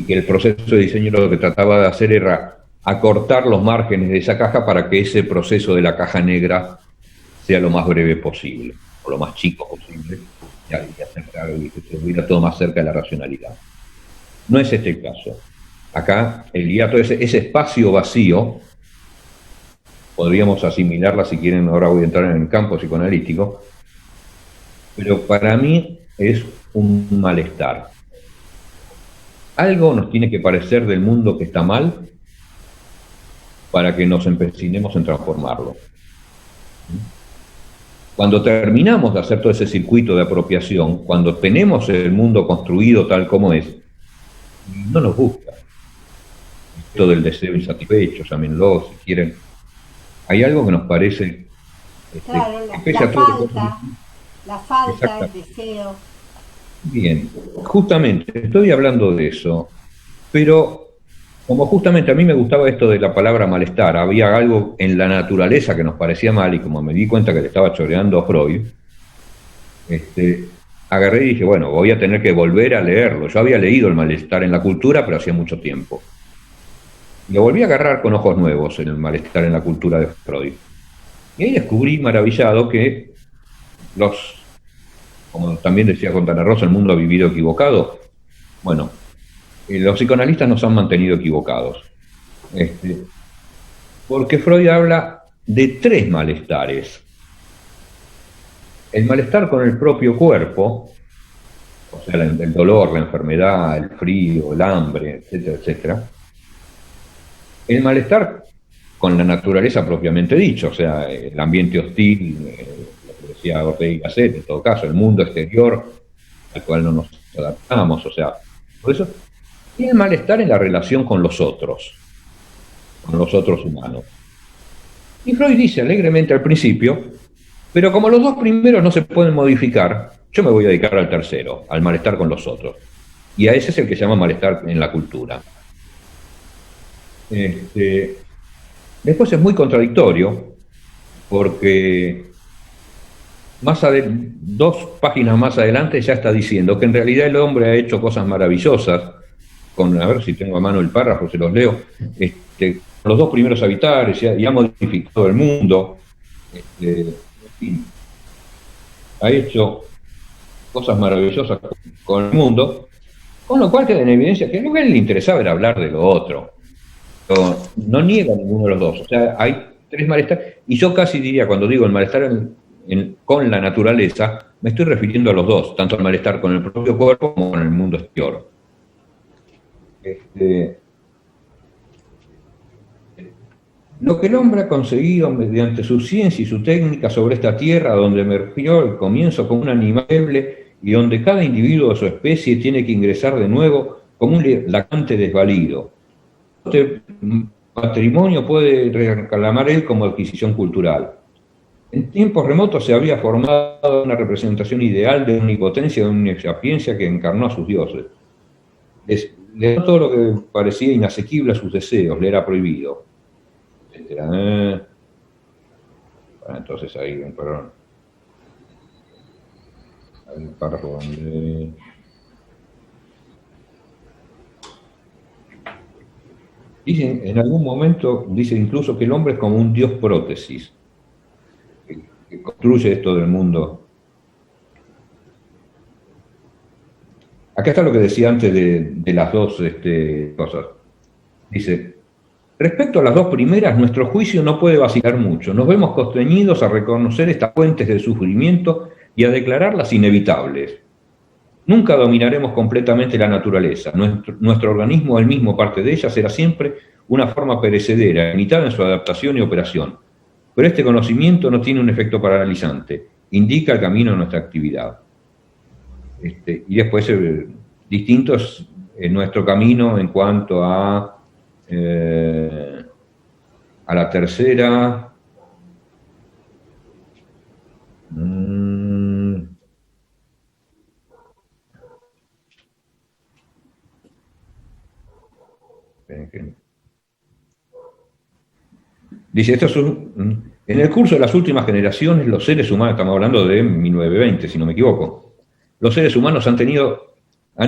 que el proceso de diseño lo que trataba de hacer era acortar los márgenes de esa caja para que ese proceso de la caja negra sea lo más breve posible, o lo más chico posible, y que se hubiera todo más cerca de la racionalidad. No es este el caso. Acá el hiato, ese espacio vacío, podríamos asimilarla, si quieren, ahora voy a entrar en el campo psicoanalítico, pero para mí es un malestar. Algo nos tiene que parecer del mundo que está mal para que nos empecinemos en transformarlo. Cuando terminamos de hacer todo ese circuito de apropiación, cuando tenemos el mundo construido tal como es, no nos gusta. Esto del deseo insatisfecho, llámenlo, si quieren. Hay algo que nos parece... Claro, la falta, el deseo. Bien, justamente, estoy hablando de eso, pero como justamente a mí me gustaba esto de la palabra malestar, había algo en la naturaleza que nos parecía mal, y como me di cuenta que le estaba choreando a Freud, agarré y dije, bueno, voy a tener que volver a leerlo. Yo había leído El malestar en la cultura, pero hacía mucho tiempo. Y lo volví a agarrar con ojos nuevos, en El malestar en la cultura de Freud. Y ahí descubrí, maravillado, que como también decía Fontana Rosa, el mundo ha vivido equivocado. Bueno, los psicoanalistas nos han mantenido equivocados. Porque Freud habla de 3 malestares. El malestar con el propio cuerpo, o sea, el dolor, la enfermedad, el frío, el hambre, etcétera, etcétera. El malestar con la naturaleza propiamente dicho, o sea, el ambiente hostil, lo que decía Ortega y Gasset, en todo caso, el mundo exterior al cual no nos adaptamos, o sea, por eso. Y el malestar en la relación con los otros humanos. Y Freud dice alegremente al principio, pero como los 2 primeros no se pueden modificar, yo me voy a dedicar al tercero, al malestar con los otros. Y a ese es el que se llama malestar en la cultura. Después es muy contradictorio, porque 2 páginas más adelante ya está diciendo que en realidad el hombre ha hecho cosas maravillosas, a ver si tengo a mano el párrafo, se los leo, los 2 primeros habitares, y ha modificado el mundo, en fin, ha hecho cosas maravillosas con el mundo, con lo cual queda en evidencia que a él le interesaba era hablar de lo otro. Pero no niega ninguno de los 2, o sea, hay 3 malestares, y yo casi diría, cuando digo el malestar con la naturaleza, me estoy refiriendo a los 2, tanto al malestar con el propio cuerpo como con el mundo exterior. Lo que el hombre ha conseguido mediante su ciencia y su técnica sobre esta tierra, donde emergió el comienzo como un animal deble y donde cada individuo de su especie tiene que ingresar de nuevo como un lacante desvalido. Este patrimonio puede reclamar él como adquisición cultural. En tiempos remotos se había formado una representación ideal de omnipotencia, de una sapiencia que encarnó a sus dioses. Le dio todo lo que parecía inasequible a sus deseos, le era prohibido, etc. Entonces ahí, perdón. Hay un párrafo donde... Dicen, en algún momento, dice incluso que el hombre es como un dios prótesis, que construye esto del mundo. Acá está lo que decía antes de las 2 cosas. Dice, respecto a las 2 primeras, nuestro juicio no puede vacilar mucho. Nos vemos constreñidos a reconocer estas fuentes de sufrimiento y a declararlas inevitables. Nunca dominaremos completamente la naturaleza. Nuestro organismo, el mismo parte de ella, será siempre una forma perecedera, limitada en su adaptación y operación. Pero este conocimiento no tiene un efecto paralizante, indica el camino de nuestra actividad. Y después, distintos en nuestro camino en cuanto a la tercera. Dice, en el curso de las últimas generaciones, los seres humanos, estamos hablando de 1920, si no me equivoco, los seres humanos han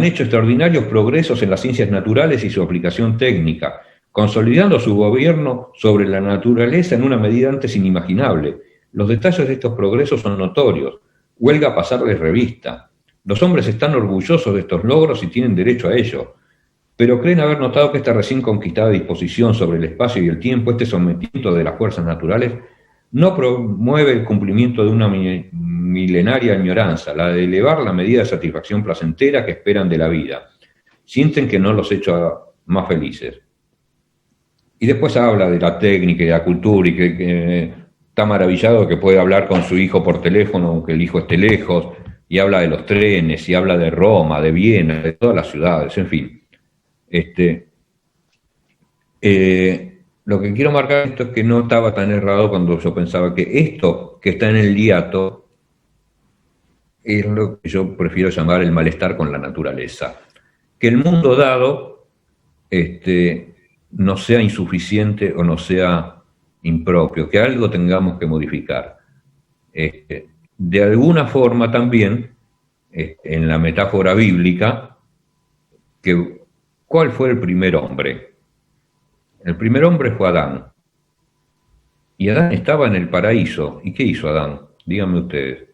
hecho extraordinarios progresos en las ciencias naturales y su aplicación técnica, consolidando su gobierno sobre la naturaleza en una medida antes inimaginable. Los detalles de estos progresos son notorios, huelga pasarles revista. Los hombres están orgullosos de estos logros y tienen derecho a ello, pero creen haber notado que esta recién conquistada disposición sobre el espacio y el tiempo, este sometimiento de las fuerzas naturales, no promueve el cumplimiento de una milenaria añoranza, la de elevar la medida de satisfacción placentera que esperan de la vida. Sienten que no los echa más felices. Y después habla de la técnica y de la cultura y que está maravillado que puede hablar con su hijo por teléfono, aunque el hijo esté lejos, y habla de los trenes, y habla de Roma, de Viena, de todas las ciudades, en fin. Lo que quiero marcar esto es que no estaba tan errado cuando yo pensaba que esto que está en el hiato es lo que yo prefiero llamar el malestar con la naturaleza. Que el mundo dado no sea insuficiente o no sea impropio, que algo tengamos que modificar. De alguna forma también, en la metáfora bíblica, ¿cuál fue el primer hombre? El primer hombre fue Adán. Y Adán estaba en el paraíso. ¿Y qué hizo Adán? Díganme ustedes.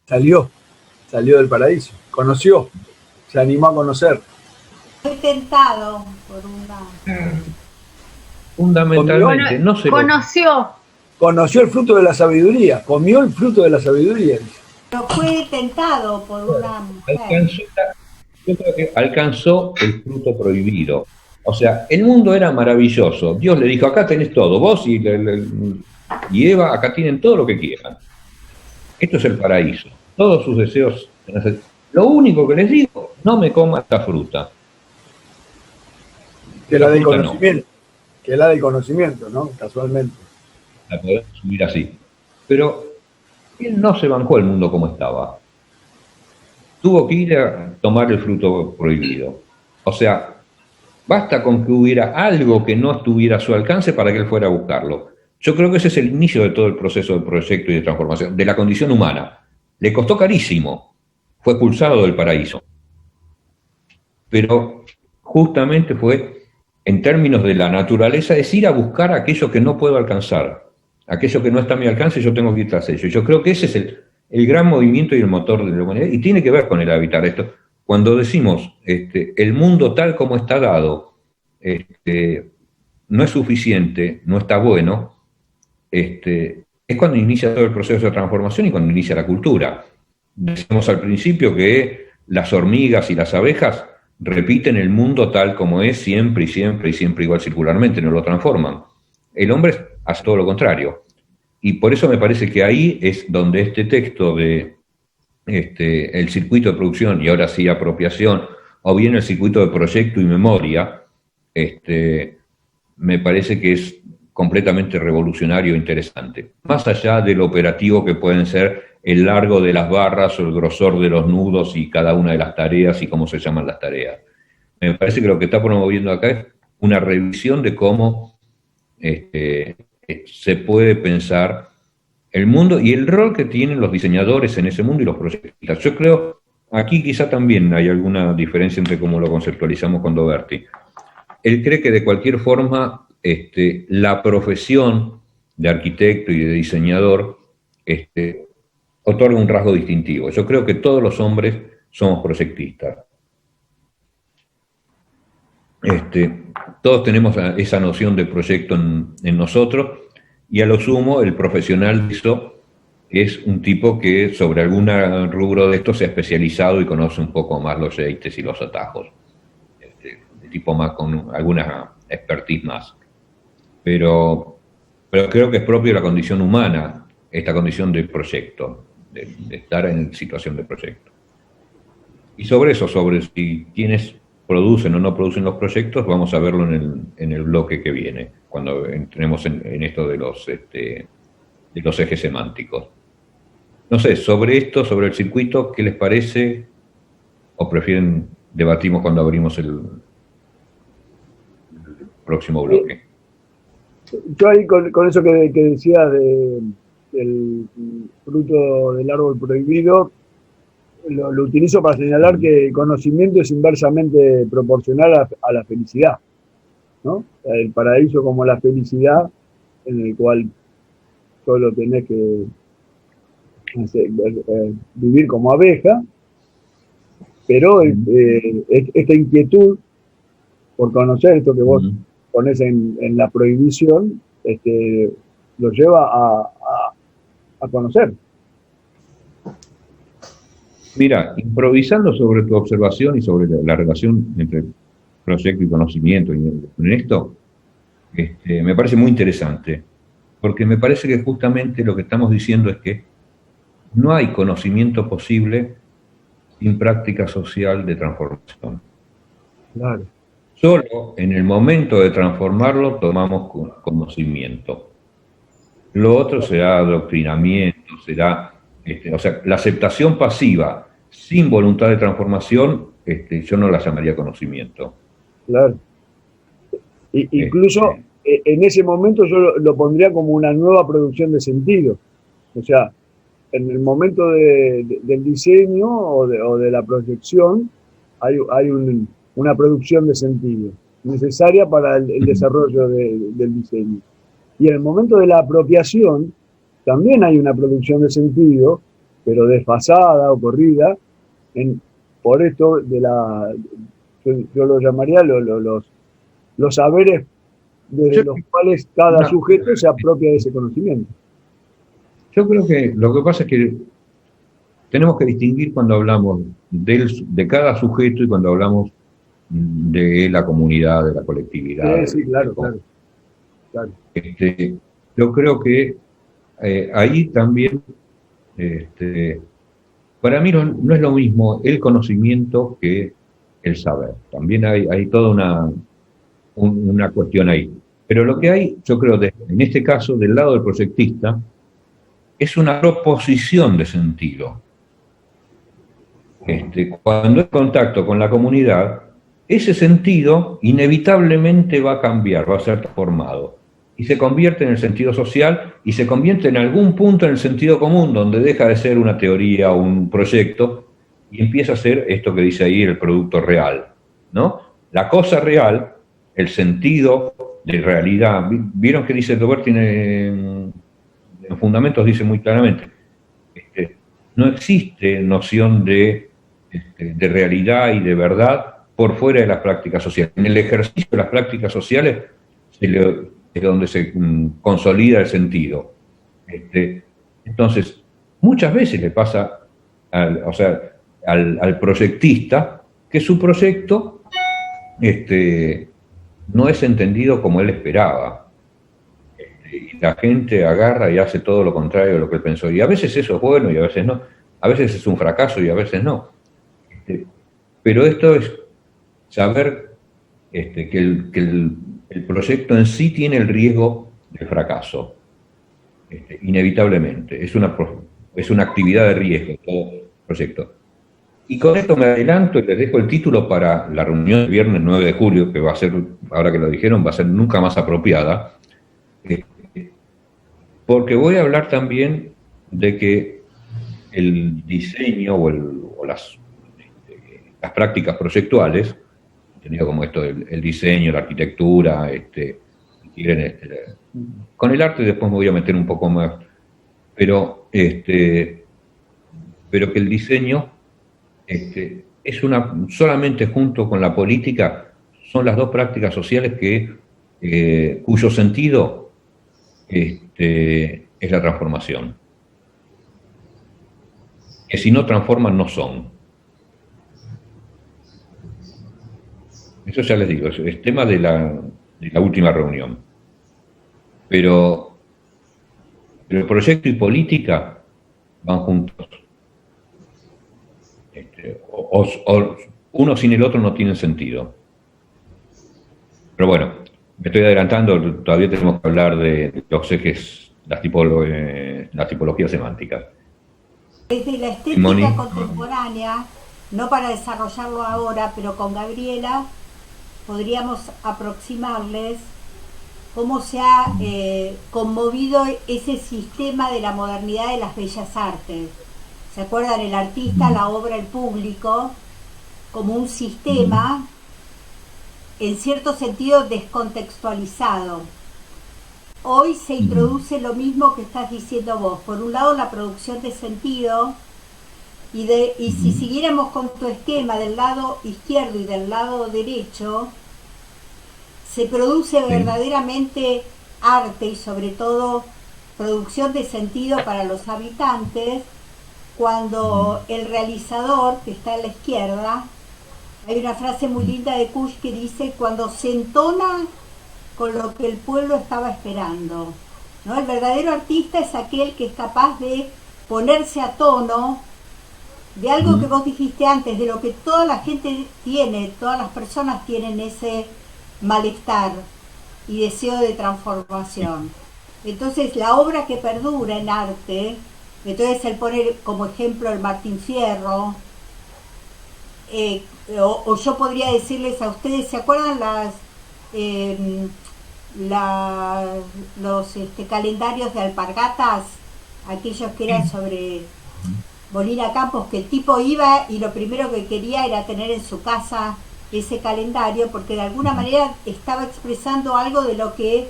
Salió del paraíso, conoció, se animó a conocer. Fue tentado por una... Fundamentalmente, no se Conoció el fruto de la sabiduría, comió el fruto de la sabiduría. Pero fue tentado por una mujer. Yo creo que alcanzó el fruto prohibido. O sea, el mundo era maravilloso. Dios le dijo, acá tenés todo, vos y Eva, acá tienen todo lo que quieran. Esto es el paraíso. Todos sus deseos. Lo único que les digo, no me coma esta fruta. Que la del conocimiento. No. Que la del conocimiento, ¿no? Casualmente. La podemos subir así. Pero él no se bancó el mundo como estaba. Tuvo que ir a tomar el fruto prohibido. O sea, basta con que hubiera algo que no estuviera a su alcance para que él fuera a buscarlo. Yo creo que ese es el inicio de todo el proceso de proyecto y de transformación, de la condición humana. Le costó carísimo. Fue expulsado del paraíso. Pero justamente fue, en términos de la naturaleza, es ir a buscar aquello que no puedo alcanzar. Aquello que no está a mi alcance, yo tengo que ir tras ello. Yo creo que ese es el gran movimiento y el motor de la humanidad, y tiene que ver con el habitar esto. Cuando decimos el mundo tal como está dado no es suficiente, no está bueno, es cuando inicia todo el proceso de transformación y cuando inicia la cultura. Decimos al principio que las hormigas y las abejas repiten el mundo tal como es siempre y siempre y siempre igual circularmente, no lo transforman. El hombre hace todo lo contrario. Y por eso me parece que ahí es donde este texto de el circuito de producción y ahora sí apropiación, o bien el circuito de proyecto y memoria, me parece que es completamente revolucionario e interesante. Más allá del operativo que pueden ser el largo de las barras o el grosor de los nudos y cada una de las tareas y cómo se llaman las tareas. Me parece que lo que está promoviendo acá es una revisión de cómo se puede pensar el mundo y el rol que tienen los diseñadores en ese mundo y los proyectistas. Yo creo, aquí quizá también hay alguna diferencia entre cómo lo conceptualizamos con Doberti. Él cree que de cualquier forma la profesión de arquitecto y de diseñador otorga un rasgo distintivo. Yo creo que todos los hombres somos proyectistas. Todos tenemos esa noción de proyecto en nosotros, y a lo sumo el profesional de eso es un tipo que sobre algún rubro de esto se ha especializado y conoce un poco más los yeites y los atajos. De tipo más con alguna expertise más. Pero creo que es propio de la condición humana, esta condición de proyecto, de estar en situación de proyecto. Y sobre eso, sobre si quienes producen o no producen los proyectos, vamos a verlo en el bloque que viene, cuando entremos en esto de los ejes semánticos. No sé, sobre esto, sobre el circuito, ¿qué les parece? ¿O prefieren debatimos cuando abrimos el próximo bloque? Yo ahí con eso que decías del fruto del árbol prohibido, lo utilizo para señalar que el conocimiento es inversamente proporcional a la felicidad, ¿no? El paraíso como la felicidad, en el cual solo tenés que vivir como abeja, pero esta inquietud por conocer esto que vos pones en la prohibición, lo lleva a conocer. Mira, improvisando sobre tu observación y sobre la relación entre proyecto y conocimiento en esto, me parece muy interesante, porque me parece que justamente lo que estamos diciendo es que no hay conocimiento posible sin práctica social de transformación. Claro. Solo en el momento de transformarlo tomamos conocimiento. Lo otro será adoctrinamiento, será, o sea, la aceptación pasiva sin voluntad de transformación, yo no la llamaría conocimiento. Claro. Incluso en ese momento yo lo pondría como una nueva producción de sentido. O sea, en el momento del diseño o de la proyección hay una producción de sentido necesaria para el desarrollo del diseño. Y en el momento de la apropiación también hay una producción de sentido, pero desfasada o corrida, por esto yo lo llamaría los saberes desde los cuales cada sujeto se apropia de ese conocimiento. Yo creo que lo que pasa es que tenemos que distinguir cuando hablamos de cada sujeto y cuando hablamos de la comunidad, de la colectividad. Sí, claro. Yo creo que ahí también, para mí no es lo mismo el conocimiento que el saber. También hay toda una cuestión ahí. Pero lo que hay, yo creo, en este caso, del lado del proyectista, es una proposición de sentido. Cuando hay contacto con la comunidad, ese sentido inevitablemente va a cambiar, va a ser transformado. Y se convierte en el sentido social y se convierte en algún punto en el sentido común, donde deja de ser una teoría o un proyecto y empieza a ser esto que dice ahí, el producto real, ¿no? La cosa real, el sentido de realidad. ¿Vieron que dice Doberti en Fundamentos? Dice muy claramente, no existe noción de realidad y de verdad por fuera de las prácticas sociales. En el ejercicio de las prácticas sociales es donde se consolida el sentido. Entonces, muchas veces le pasa al proyectista que su proyecto no es entendido como él esperaba. Y la gente agarra y hace todo lo contrario de lo que él pensó. Y a veces eso es bueno y a veces no. A veces es un fracaso y a veces no. Pero esto es saber que el proyecto en sí tiene el riesgo del fracaso. Inevitablemente. Es una actividad de riesgo todo el proyecto. Y con esto me adelanto y les dejo el título para la reunión del viernes 9 de julio, que va a ser, ahora que lo dijeron, va a ser nunca más apropiada, porque voy a hablar también de que el diseño o las prácticas proyectuales, entendido como esto, el diseño, la arquitectura, con el arte después me voy a meter un poco más, pero que el diseño es solamente junto con la política, son las dos prácticas sociales cuyo sentido es la transformación. Que si no transforman, no son. Eso ya les digo, es tema de la última reunión. Pero el proyecto y política van juntos. O uno sin el otro no tienen sentido. Pero bueno, me estoy adelantando, todavía tenemos que hablar de los ejes, las tipologías semánticas. Desde la estética contemporánea, no para desarrollarlo ahora, pero con Gabriela podríamos aproximarles cómo se ha conmovido ese sistema de la modernidad de las bellas artes. ¿Se acuerdan? El artista, la obra, el público, como un sistema, en cierto sentido, descontextualizado. hoy se introduce lo mismo que estás diciendo vos. Por un lado, la producción de sentido, y si siguiéramos con tu esquema del lado izquierdo y del lado derecho, se produce verdaderamente arte y sobre todo producción de sentido para los habitantes cuando el realizador, que está a la izquierda, hay una frase muy linda de Kusch que dice: cuando se entona con lo que el pueblo estaba esperando, ¿no? El verdadero artista es aquel que es capaz de ponerse a tono de algo que vos dijiste antes, de lo que toda la gente tiene, todas las personas tienen ese malestar y deseo de transformación. Entonces la obra que perdura en arte, entonces él pone como ejemplo el Martín Fierro, o yo podría decirles a ustedes, ¿se acuerdan los calendarios de alpargatas? Aquellos que eran sobre Molina Campos, que el tipo iba y lo primero que quería era tener en su casa ese calendario, porque de alguna manera estaba expresando algo de lo que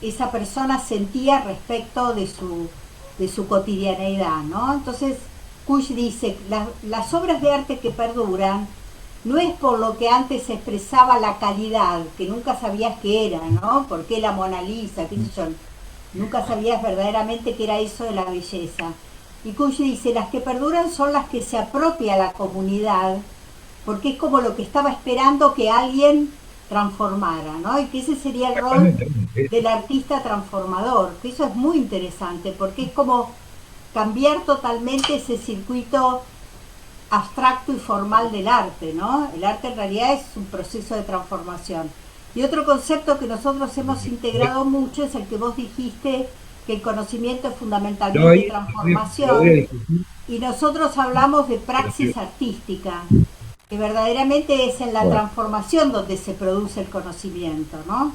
esa persona sentía respecto de su cotidianeidad, ¿no? Entonces Kusch dice, las obras de arte que perduran no es por lo que antes se expresaba la calidad, que nunca sabías qué era, ¿no? ¿Por qué la Mona Lisa? ¿Qué sé yo? Nunca sabías verdaderamente qué era eso de la belleza. Y Kusch dice, las que perduran son las que se apropia la comunidad, porque es como lo que estaba esperando que alguien transformara, ¿no? Y que ese sería el rol del artista transformador, que eso es muy interesante, porque es como cambiar totalmente ese circuito abstracto y formal del arte, ¿no? El arte en realidad es un proceso de transformación. Y otro concepto que nosotros hemos integrado mucho es el que vos dijiste, que el conocimiento es fundamentalmente transformación, y nosotros hablamos de praxis artística, que verdaderamente es en la transformación donde se produce el conocimiento, ¿no?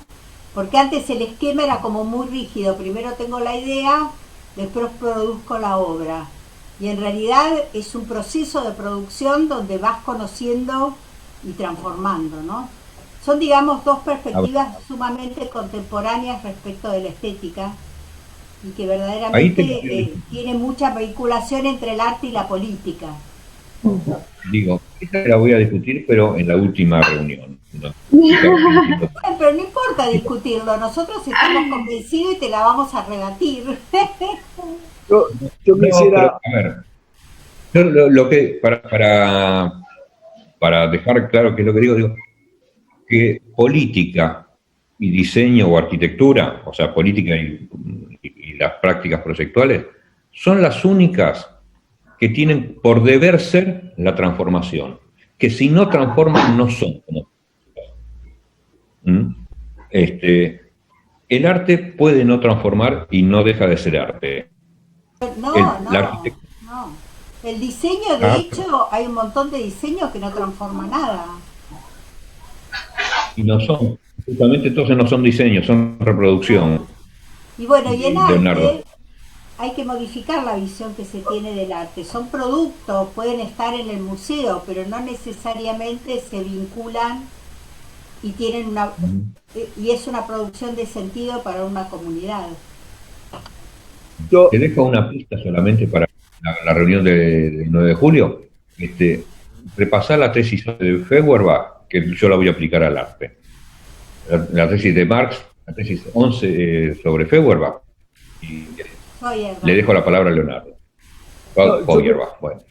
Porque antes el esquema era como muy rígido, primero tengo la idea, después produzco la obra, y en realidad es un proceso de producción donde vas conociendo y transformando, ¿no? Son, digamos, dos perspectivas sumamente contemporáneas respecto de la estética, y que verdaderamente tiene mucha vinculación entre el arte y la política. Digo, esta la voy a discutir, pero en la última reunión. ¿No? Pero no importa discutirlo, nosotros estamos convencidos y te la vamos a rebatir. Yo quisiera... No, pero, a ver, lo que, para dejar claro qué es lo que digo, que política y diseño o arquitectura, o sea, política y las prácticas proyectuales, son las únicas que tienen por deber ser la transformación, que si no transforman no son como. El arte puede no transformar y no deja de ser arte. No. El diseño, de hecho, hay un montón de diseños que no transforman nada. Y no son, justamente entonces no son diseños, son reproducción. Y bueno, y en arte Leonardo, hay que modificar la visión que se tiene del arte. Son productos, pueden estar en el museo, pero no necesariamente se vinculan y tienen y es una producción de sentido para una comunidad. Te dejo una pista solamente para la reunión del 9 de julio. Repasar la tesis de Feuerbach, que yo la voy a aplicar al arte. La tesis de Marx, la tesis 11 sobre Feuerbach. Y le dejo la palabra a Leonardo. Feuerbach, bueno.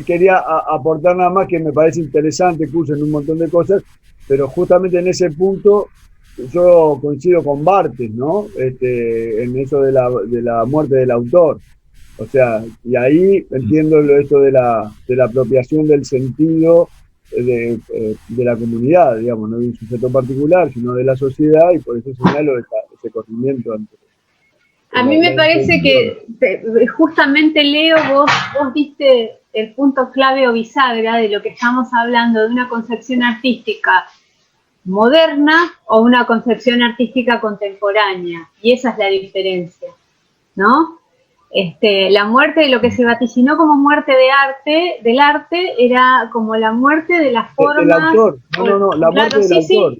Quería aportar nada más que me parece interesante, curso en un montón de cosas, pero justamente en ese punto yo coincido con Barthes, ¿no? En eso de la muerte del autor. O sea, y ahí entiendo esto de la apropiación del sentido de la comunidad, digamos, no de un sujeto particular, sino de la sociedad, y por eso señalo ese corrimiento ante. A mí me parece que justamente, Leo, vos diste el punto clave o bisagra de lo que estamos hablando, de una concepción artística moderna o una concepción artística contemporánea, y esa es la diferencia, ¿no? La muerte de lo que se vaticinó como muerte del arte, era como la muerte de las formas. El autor, la muerte del autor.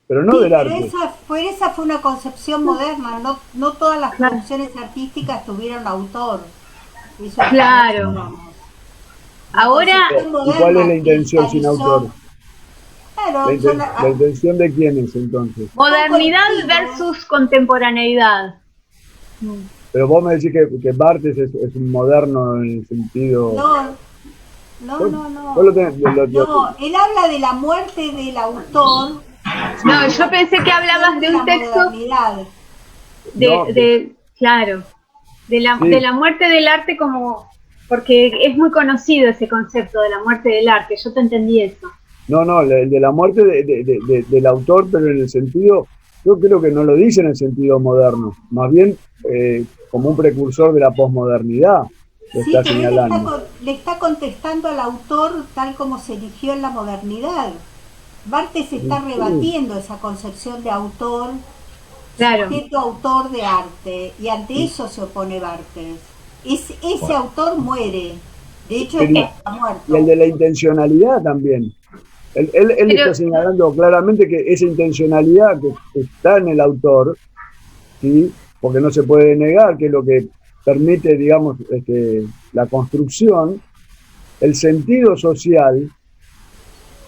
pero no del arte. Esa fue una concepción moderna, no todas las producciones artísticas tuvieron autor. Eso claro. Ahora... ¿Y cuál es la intención sin autor? Claro, ¿La intención de quién es entonces? Modernidad versus contemporaneidad. Pero vos me decís que Barthes es un moderno en el sentido... No, él habla de la muerte del autor. No, yo pensé que hablabas de un texto claro, de la muerte del arte, como porque es muy conocido ese concepto de la muerte del arte. Yo te entendí eso. No, el de la muerte del autor, pero en el sentido, yo creo que no lo dice en el sentido moderno, más bien como un precursor de la posmodernidad. Sí, está señalando. Le está contestando al autor tal como se eligió en la modernidad. Barthes está rebatiendo esa concepción de autor, sujeto autor de arte, y ante eso se opone Barthes. Ese autor muere, de hecho está muerto. Y el de la intencionalidad también. Él está señalando claramente que esa intencionalidad que está en el autor, ¿sí? Porque no se puede negar que es lo que permite, digamos, la construcción, el sentido social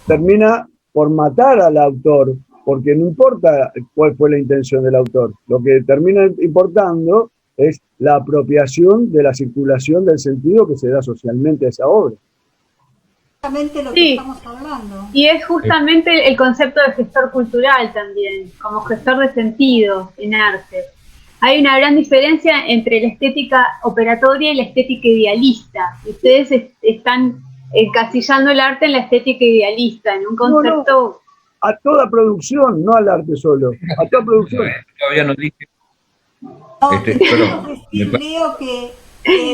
termina por matar al autor, porque no importa cuál fue la intención del autor, lo que termina importando es la apropiación de la circulación del sentido que se da socialmente a esa obra. Justamente lo que estamos hablando. Y es justamente el concepto de gestor cultural también, como gestor de sentido en arte. Hay una gran diferencia entre la estética operatoria y la estética idealista. Ustedes están encasillando el arte en la estética idealista, en un concepto... No. A toda producción, no al arte solo, a toda producción. Todavía no dije... Leo que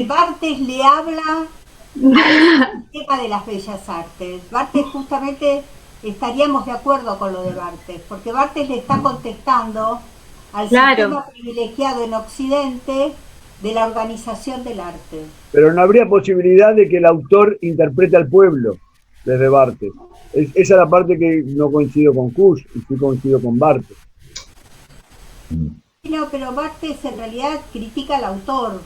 Barthes le habla al tema de las bellas artes. Barthes justamente estaríamos de acuerdo con lo de Barthes, porque Barthes le está contestando al sistema privilegiado en Occidente de la organización del arte. Pero no habría posibilidad de que el autor interprete al pueblo desde Barthes. Esa es la parte que no coincido con Kusch y sí coincido con Barthes. No, pero Barthes en realidad critica al autor.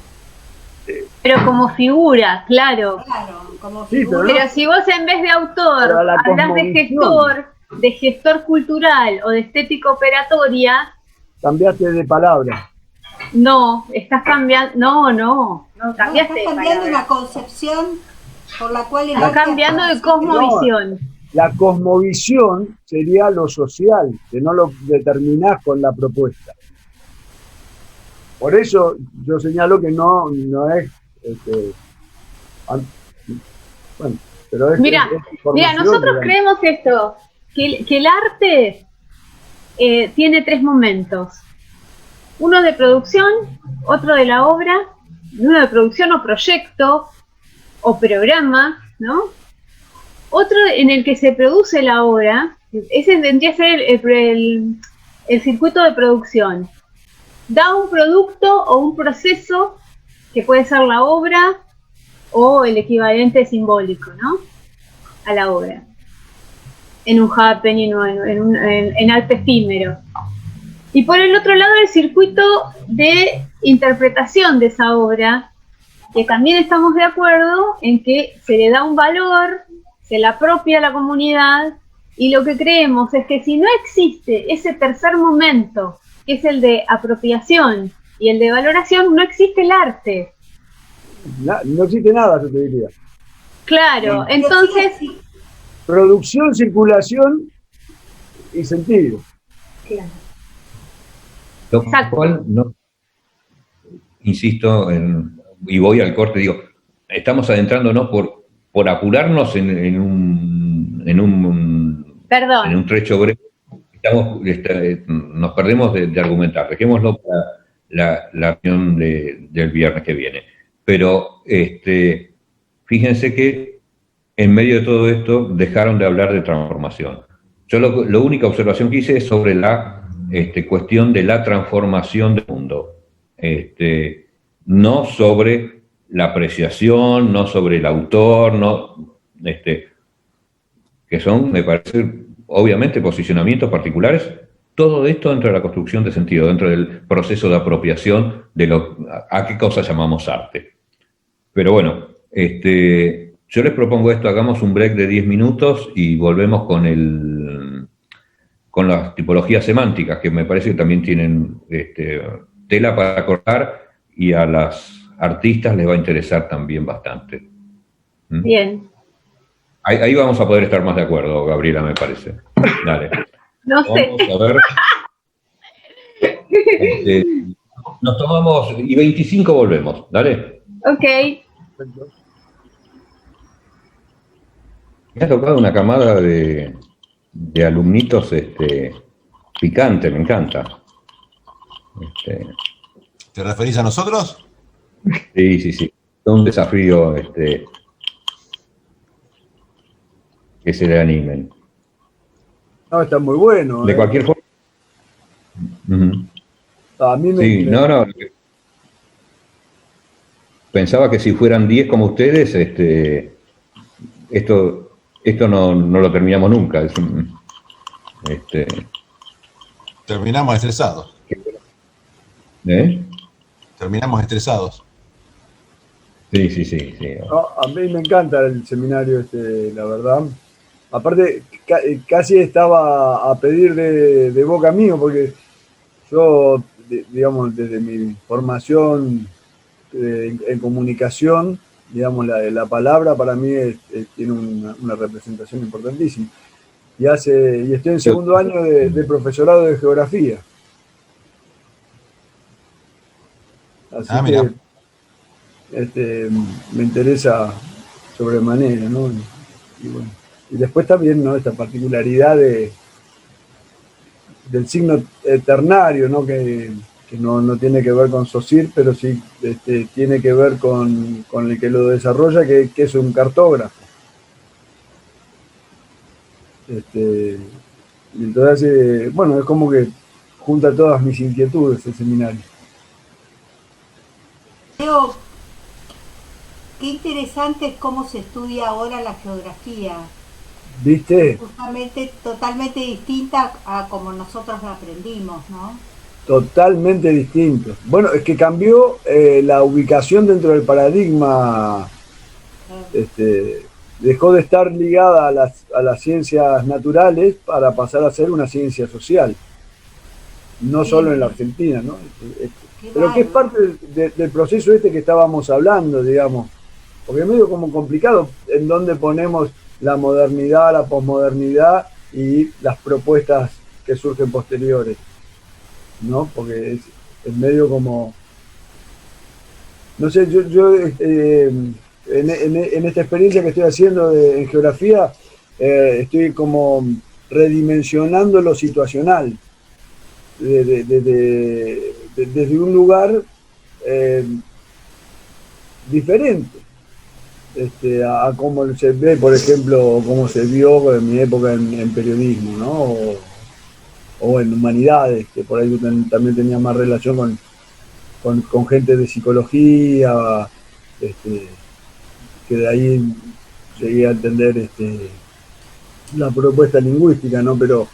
Pero como figura, claro. Claro, como figura. Pero si vos en vez de autor hablas de gestor cultural o de estética operatoria... Cambiaste de palabra. No, estás cambiando... No, cambiaste estás cambiando una concepción por la cual... Estás cambiando de cosmovisión. La cosmovisión sería lo social, que no lo determinás con la propuesta. Por eso yo señalo que no es... bueno, pero es... Mira, nosotros creemos esto, que el arte tiene tres momentos. Uno de producción, otro de la obra, uno de producción o proyecto o programa, ¿no? Otro en el que se produce la obra, ese tendría que ser el circuito de producción. Da un producto o un proceso que puede ser la obra o el equivalente simbólico, ¿no? A la obra. En un happening o en arte efímero. Y por el otro lado el circuito de interpretación de esa obra, que también estamos de acuerdo en que se le da un valor, se la apropia a la comunidad, y lo que creemos es que si no existe ese tercer momento, que es el de apropiación y el de valoración, no existe el arte. No existe nada, yo te diría. Claro, entonces... Producción, circulación y sentido. Claro. Lo cual, no, insisto, y voy al corte, digo, estamos adentrándonos por apurarnos en un trecho breve, nos perdemos de argumentar. Dejémoslo para la reunión del viernes que viene. Pero fíjense que en medio de todo esto dejaron de hablar de transformación. Yo la única observación que hice es sobre la cuestión de la transformación del mundo. No sobre la apreciación, no sobre el autor, no, que son, me parece, obviamente posicionamientos particulares todo esto dentro de la construcción de sentido, dentro del proceso de apropiación de a qué cosa llamamos arte. Pero bueno, yo les propongo esto, hagamos un break de 10 minutos y volvemos con las tipologías semánticas, que me parece que también tienen tela para cortar y a las artistas les va a interesar también bastante. Bien. Ahí vamos a poder estar más de acuerdo, Gabriela, me parece. Dale. No sé. Vamos a ver. Nos tomamos y 25 volvemos. Dale. Ok. Me ha tocado una camada de alumnitos picante, me encanta. ¿Te referís a nosotros? Sí. Es un desafío que se le animen. No, está muy bueno. De cualquier forma. A mí Sí, no. Pensaba que si fueran 10 como ustedes, esto no lo terminamos nunca. Terminamos estresados. Terminamos estresados. Sí. No, a mí me encanta el seminario la verdad. Aparte, casi estaba a pedir de boca mío, porque yo, digamos, desde mi formación en comunicación, digamos, la palabra para mí tiene una representación importantísima. Y estoy en segundo año de profesorado de geografía. Así mira. que me interesa sobremanera, ¿no? Y bueno. Y después también, ¿no?, esta particularidad del signo ternario, ¿no?, que no tiene que ver con Saussure, pero sí tiene que ver con el que lo desarrolla, que es un cartógrafo. Y entonces, bueno, es como que junta todas mis inquietudes el seminario. Leo, qué interesante es cómo se estudia ahora la geografía. ¿Viste? Justamente totalmente distinta a como nosotros la aprendimos, ¿no? Totalmente distinto. Bueno, es que cambió la ubicación dentro del paradigma. Dejó de estar ligada a las ciencias naturales para pasar a ser una ciencia social. No solo en la Argentina, ¿no? Pero que es parte del proceso que estábamos hablando, digamos. Porque es medio como complicado en dónde ponemos la modernidad, la posmodernidad y las propuestas que surgen posteriores, ¿no? Porque es medio como, no sé, yo en esta experiencia que estoy haciendo en geografía, estoy como redimensionando lo situacional desde un lugar diferente a cómo se ve, por ejemplo, cómo se vio en mi época en periodismo, ¿no? O en humanidades, que por ahí yo también tenía más relación con gente de psicología, que de ahí llegué a entender la propuesta lingüística, ¿no? Pero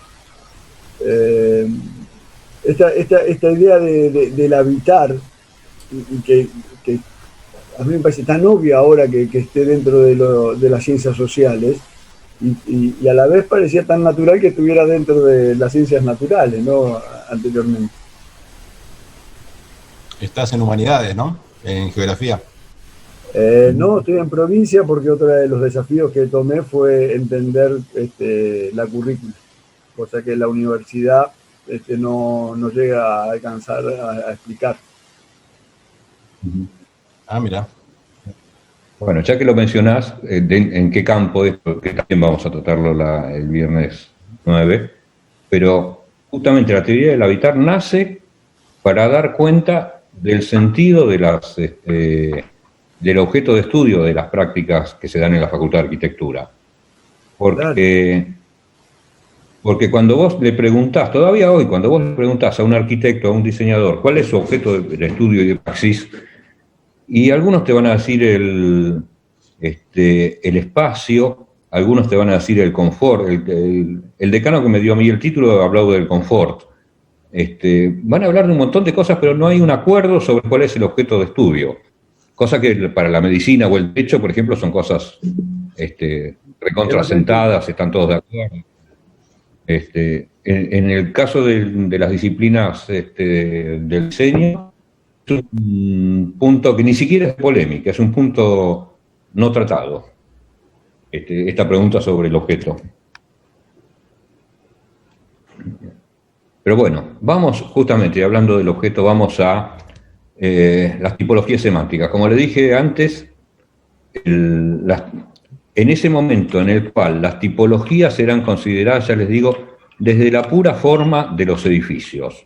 esta idea del habitar, y que a mí me parece tan obvia ahora que esté dentro de las ciencias sociales, y a la vez parecía tan natural que estuviera dentro de las ciencias naturales, ¿no? Anteriormente. Estás en humanidades, ¿no? En geografía. No, estoy en provincia porque otro de los desafíos que tomé fue entender la currícula, cosa que la universidad no llega a alcanzar a explicar. Mira. Bueno, ya que lo mencionás, ¿en qué campo es? Porque también vamos a tratarlo el viernes 9, pero justamente la teoría del habitar nace para dar cuenta del sentido de del objeto de estudio de las prácticas que se dan en la Facultad de Arquitectura. Porque cuando vos le preguntás, todavía hoy, cuando vos le preguntás a un arquitecto, a un diseñador, cuál es su objeto de estudio y de praxis, y algunos te van a decir el espacio, algunos te van a decir el confort, el decano que me dio a mí el título habló del confort. Van a hablar de un montón de cosas, pero no hay un acuerdo sobre cuál es el objeto de estudio. Cosa que para la medicina o el derecho, por ejemplo, son cosas recontrasentadas, están todos de acuerdo. En el caso de las disciplinas del diseño, es un punto que ni siquiera es polémica, es un punto no tratado. Esta pregunta sobre el objeto. Pero bueno, vamos justamente, hablando del objeto, vamos a las tipologías semánticas. Como le dije antes, en ese momento en el cual las tipologías eran consideradas, ya les digo, desde la pura forma de los edificios,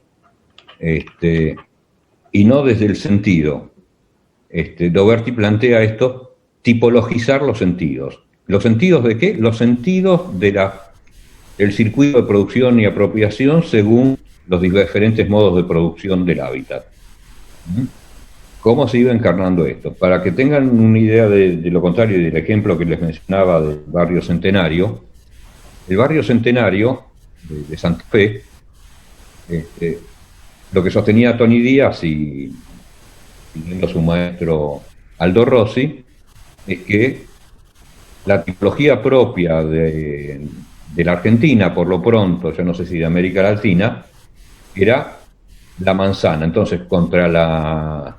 y no desde el sentido. Doberti plantea esto, tipologizar los sentidos. ¿Los sentidos de qué? Los sentidos del circuito de producción y apropiación según los diferentes modos de producción del hábitat. ¿Cómo se iba encarnando esto? Para que tengan una idea de lo contrario y del ejemplo que les mencionaba del barrio Centenario, el barrio Centenario de Santa Fe, lo que sostenía Tony Díaz y siguiendo su maestro Aldo Rossi, es que la tipología propia de la Argentina, por lo pronto, yo no sé si de América Latina, era la manzana. Entonces, contra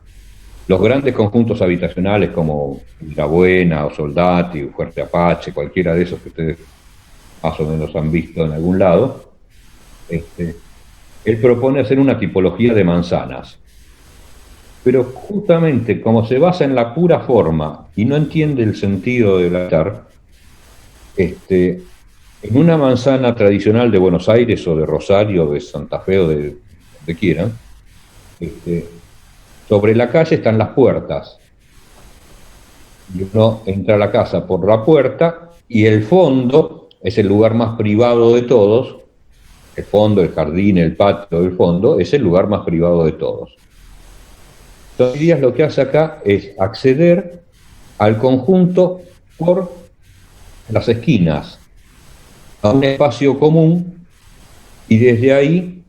los grandes conjuntos habitacionales como La Buena o Soldati o Fuerte Apache, cualquiera de esos que ustedes más o menos han visto en algún lado, él propone hacer una tipología de manzanas. Pero justamente como se basa en la pura forma y no entiende el sentido del habitar, en una manzana tradicional de Buenos Aires o de Rosario, de Santa Fe o de donde quieran, sobre la calle están las puertas. Y uno entra a la casa por la puerta y el fondo es el lugar más privado de todos. El fondo, el jardín, el patio del fondo es el lugar más privado de todos. Entonces Díaz lo que hace acá es acceder al conjunto por las esquinas, a un espacio común, y desde ahí,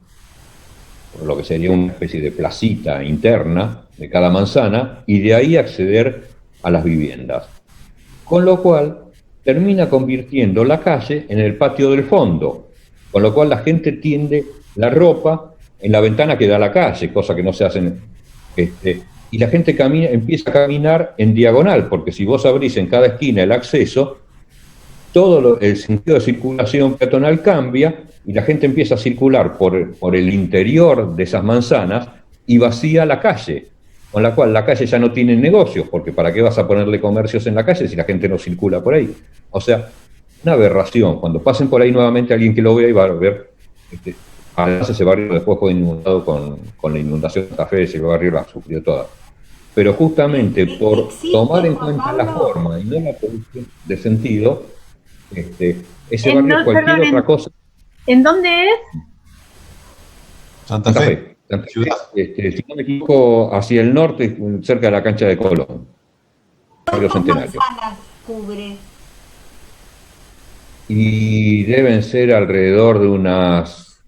por lo que sería una especie de placita interna de cada manzana, y de ahí acceder a las viviendas. Con lo cual termina convirtiendo la calle en el patio del fondo, con lo cual la gente tiende la ropa en la ventana que da a la calle, cosa que no se hace y la gente empieza a caminar en diagonal, porque si vos abrís en cada esquina el acceso, todo el sentido de circulación peatonal cambia y la gente empieza a circular por el interior de esas manzanas y vacía la calle, con la cual la calle ya no tiene negocios, porque ¿para qué vas a ponerle comercios en la calle si la gente no circula por ahí? O sea, una aberración. Cuando pasen por ahí nuevamente alguien que lo vea y va a ver, además ese barrio después fue inundado con la inundación de Santa Fe, ese barrio la sufrió toda. Pero justamente por tomar en cuenta la forma y no la producción de sentido, ese barrio es cualquier otra cosa. ¿En dónde es? Santa Fe. Santa Fe, si no me equivoco, hacia el norte, cerca de la cancha de Colón. Barrio Centenario. ¿Cuántas manzanas cubre? Y deben ser alrededor de unas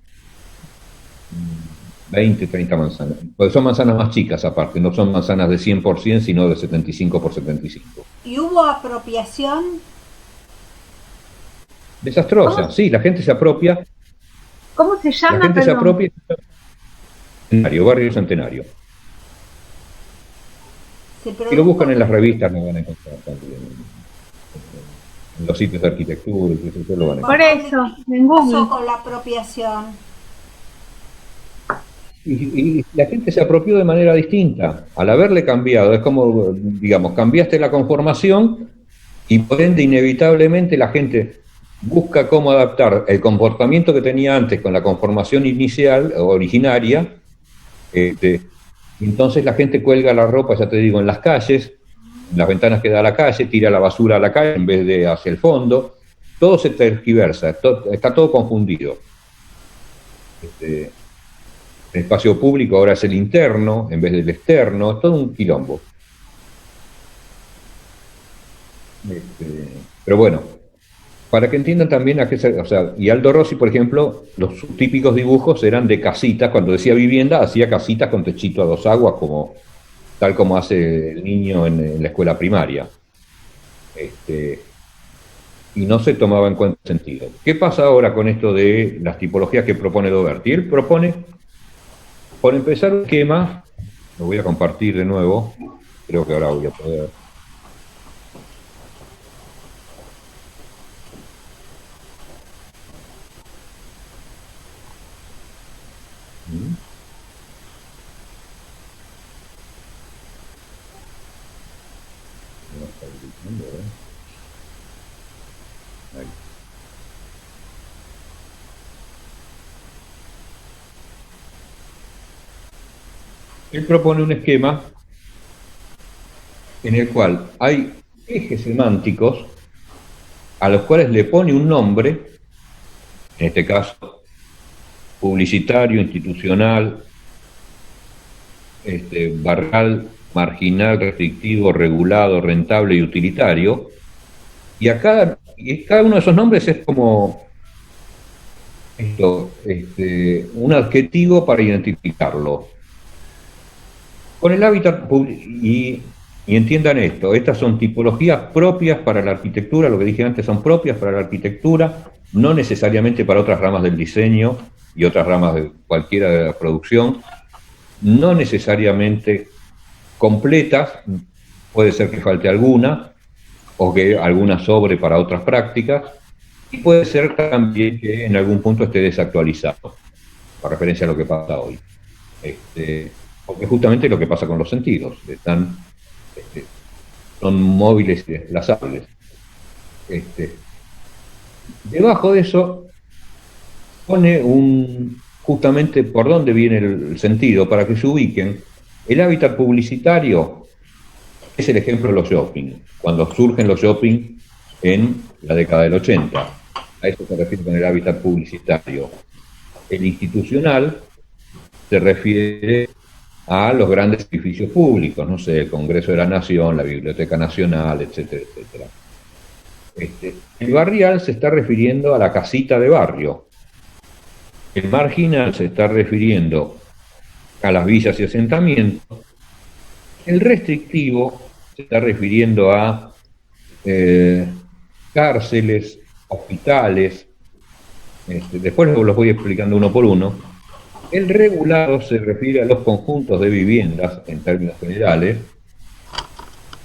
20, 30 manzanas. Porque son manzanas más chicas aparte, no son manzanas de 100%, sino de 75 por 75. ¿Y hubo apropiación? Desastrosa, sí, la gente se apropia. ¿Cómo se llama? La gente se apropia. Barrio Centenario. Si lo buscan en las revistas lo van a encontrar también. En los sitios de arquitectura, y lo van a encontrar. Por eso, en Google. ¿Qué pasó con la apropiación? Y la gente se apropió de manera distinta. Al haberle cambiado, es como, digamos, cambiaste la conformación y por ende inevitablemente la gente busca cómo adaptar el comportamiento que tenía antes con la conformación inicial, originaria. Entonces la gente cuelga la ropa, ya te digo, en las calles, en las ventanas que da a la calle, tira la basura a la calle en vez de hacia el fondo. Todo se tergiversa, está todo confundido. El espacio público ahora es el interno en vez del externo, es todo un quilombo. Pero bueno, para que entiendan también a qué se... O sea, y Aldo Rossi, por ejemplo, los típicos dibujos eran de casitas. Cuando decía vivienda, hacía casitas con techito a dos aguas, tal como hace el niño en la escuela primaria. Y no se tomaba en cuenta el sentido. ¿Qué pasa ahora con esto de las tipologías que propone Doberti? Él propone, por empezar, un esquema, lo voy a compartir de nuevo, creo que ahora voy a poder... Ahí. Él propone un esquema en el cual hay ejes semánticos a los cuales le pone un nombre, en este caso publicitario, institucional, barrial, marginal, restrictivo, regulado, rentable y utilitario, y cada uno de esos nombres es como un adjetivo para identificarlo. Con el hábitat, y entiendan esto, estas son tipologías propias para la arquitectura, lo que dije antes son propias para la arquitectura, no necesariamente para otras ramas del diseño y otras ramas de cualquiera de la producción, no necesariamente completas, puede ser que falte alguna, o que alguna sobre para otras prácticas, y puede ser también que en algún punto esté desactualizado, con referencia a lo que pasa hoy. Porque justamente lo que pasa con los sentidos, son móviles y desplazables. Debajo de eso pone justamente por dónde viene el sentido, para que se ubiquen. El hábitat publicitario es el ejemplo de los shopping, cuando surgen los shopping en la década del 80. A eso se refiere con el hábitat publicitario. El institucional se refiere a los grandes edificios públicos, no sé, el Congreso de la Nación, la Biblioteca Nacional, etcétera, etcétera. El barrial se está refiriendo a la casita de barrio. El marginal se está refiriendo a las villas y asentamientos. El restrictivo se está refiriendo a cárceles, hospitales. Después los voy explicando uno por uno. El regulado se refiere a los conjuntos de viviendas en términos generales.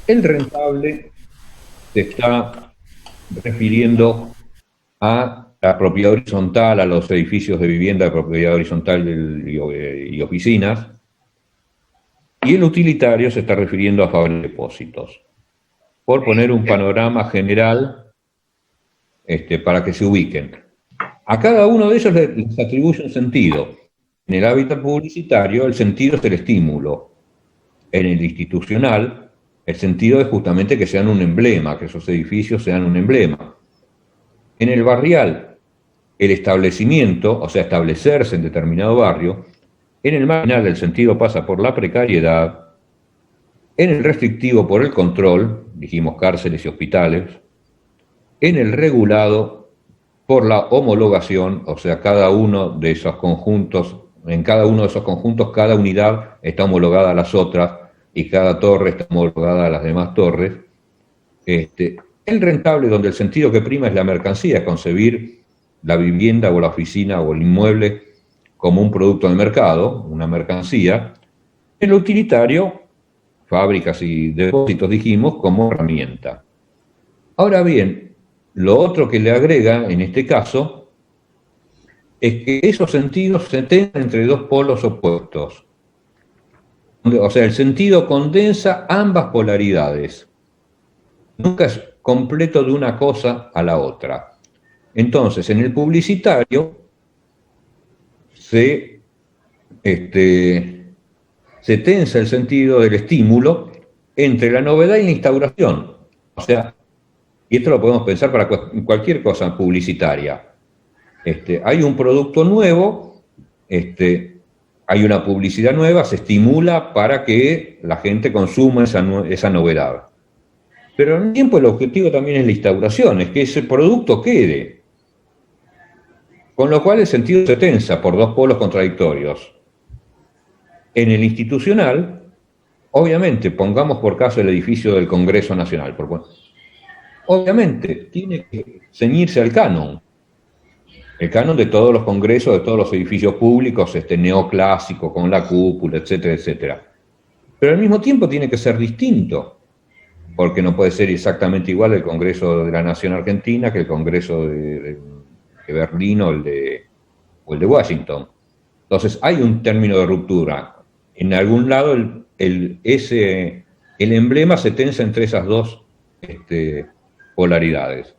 El rentable se está refiriendo a la propiedad horizontal, a los edificios de vivienda de propiedad horizontal y oficinas. Y el utilitario se está refiriendo a fábricas de depósitos. Por poner un panorama general para que se ubiquen. A cada uno de ellos les atribuye un sentido. En el hábitat publicitario, el sentido es el estímulo. En el institucional, el sentido es justamente que sean un emblema, que esos edificios sean un emblema. En el barrial, el establecimiento, o sea, establecerse en determinado barrio. En el marginal, el sentido pasa por la precariedad. En el restrictivo, por el control, dijimos cárceles y hospitales. En el regulado, por la homologación, o sea, cada uno de esos conjuntos. En cada uno de esos conjuntos, cada unidad está homologada a las otras y cada torre está homologada a las demás torres. El rentable, donde el sentido que prima es la mercancía, es concebir la vivienda o la oficina o el inmueble como un producto de mercado, una mercancía. El utilitario, fábricas y depósitos, dijimos, como herramienta. Ahora bien, lo otro que le agrega en este caso es que esos sentidos se tengan entre dos polos opuestos. O sea, el sentido condensa ambas polaridades. Nunca es completo de una cosa a la otra. Entonces, en el publicitario se tensa el sentido del estímulo entre la novedad y la instauración. O sea, y esto lo podemos pensar para cualquier cosa publicitaria. Hay un producto nuevo, hay una publicidad nueva, se estimula para que la gente consuma esa novedad. Pero al mismo tiempo el objetivo también es la instauración, es que ese producto quede. Con lo cual el sentido se tensa por dos polos contradictorios. En el institucional, obviamente, pongamos por caso el edificio del Congreso Nacional, obviamente tiene que ceñirse al canon. El canon de todos los congresos, de todos los edificios públicos, neoclásico, con la cúpula, etcétera, etcétera. Pero al mismo tiempo tiene que ser distinto, porque no puede ser exactamente igual el Congreso de la Nación Argentina que el Congreso de Berlín o el de Washington. Entonces hay un término de ruptura. En algún lado el emblema se tensa entre esas dos polaridades.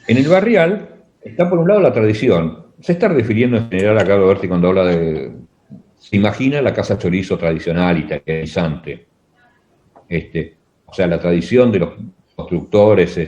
En el barrial está por un lado la tradición. Se está refiriendo en general a Carlo Berti cuando habla se imagina la casa chorizo tradicional italianizante. O sea, la tradición de los constructores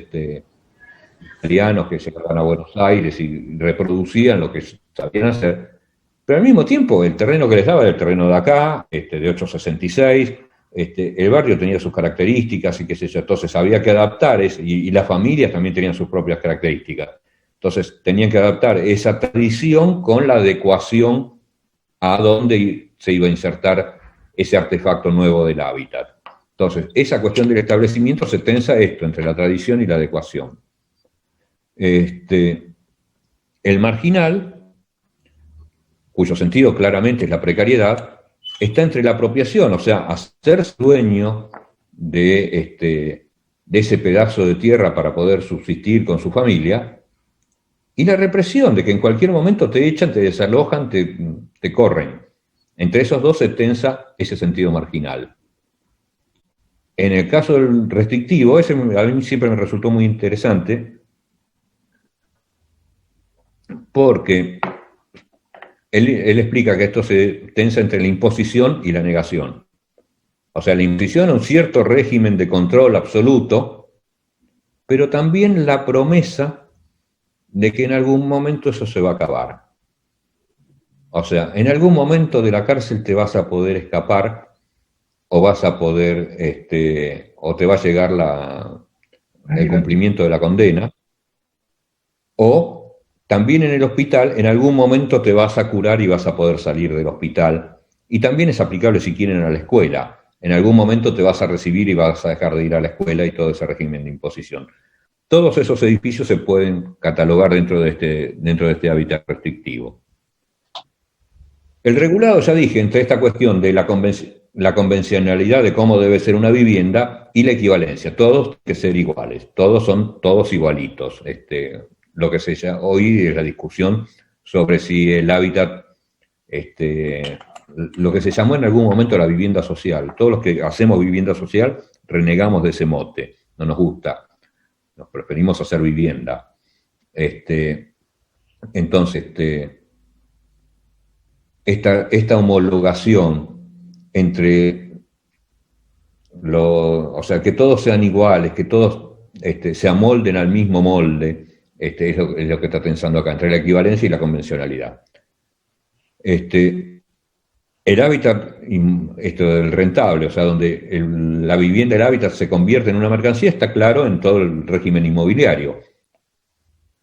italianos que llegaban a Buenos Aires y reproducían lo que sabían hacer, pero al mismo tiempo el terreno que les daba era el terreno de acá, de 866, el barrio tenía sus características y qué sé yo, entonces había que adaptar, y las familias también tenían sus propias características, entonces tenían que adaptar esa tradición con la adecuación a dónde se iba a insertar ese artefacto nuevo del hábitat. Entonces, esa cuestión del establecimiento se tensa entre la tradición y la adecuación. El marginal, cuyo sentido claramente es la precariedad, está entre la apropiación, o sea, hacerse dueño de ese pedazo de tierra para poder subsistir con su familia, y la represión de que en cualquier momento te echan, te desalojan, te corren. Entre esos dos se tensa ese sentido marginal. En el caso del restrictivo, ese a mí siempre me resultó muy interesante, porque él explica que esto se tensa entre la imposición y la negación. O sea, la imposición a un cierto régimen de control absoluto, pero también la promesa de que en algún momento eso se va a acabar. O sea, en algún momento de la cárcel te vas a poder escapar, o vas a poder, o te va a llegar el cumplimiento de la condena, o también en el hospital, en algún momento te vas a curar y vas a poder salir del hospital, y también es aplicable si quieren a la escuela, en algún momento te vas a recibir y vas a dejar de ir a la escuela y todo ese régimen de imposición. Todos esos edificios se pueden catalogar dentro de este hábitat restrictivo. El regulado, ya dije, entre esta cuestión de la convencionalidad de cómo debe ser una vivienda y la equivalencia. Todos tienen que ser iguales, todos son todos igualitos. Lo que se llama hoy es la discusión sobre si el hábitat, lo que se llamó en algún momento la vivienda social. Todos los que hacemos vivienda social renegamos de ese mote, no nos gusta, nos preferimos hacer vivienda. Entonces, esta homologación entre o sea, que todos sean iguales, que todos se amolden al mismo molde, es lo que está pensando acá, entre la equivalencia y la convencionalidad. El hábitat, esto del rentable, o sea, donde la vivienda, el hábitat se convierte en una mercancía, está claro en todo el régimen inmobiliario,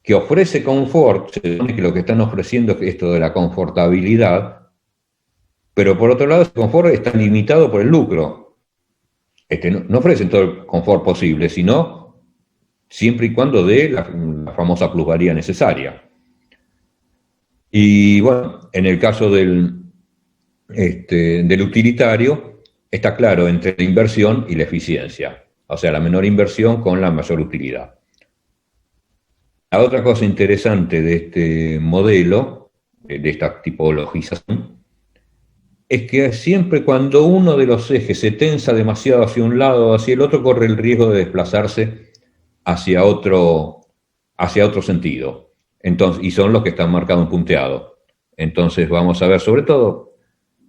que ofrece confort, se supone que lo que están ofreciendo es esto de la confortabilidad, pero por otro lado ese confort está limitado por el lucro. No ofrecen todo el confort posible, sino siempre y cuando dé la famosa plusvalía necesaria. Y bueno, en el caso del utilitario, está claro entre la inversión y la eficiencia, o sea, la menor inversión con la mayor utilidad. La otra cosa interesante de este modelo, de esta tipologización, es que siempre cuando uno de los ejes se tensa demasiado hacia un lado o hacia el otro, corre el riesgo de desplazarse hacia otro sentido. Entonces, y son los que están marcados en punteado. Entonces vamos a ver, sobre todo,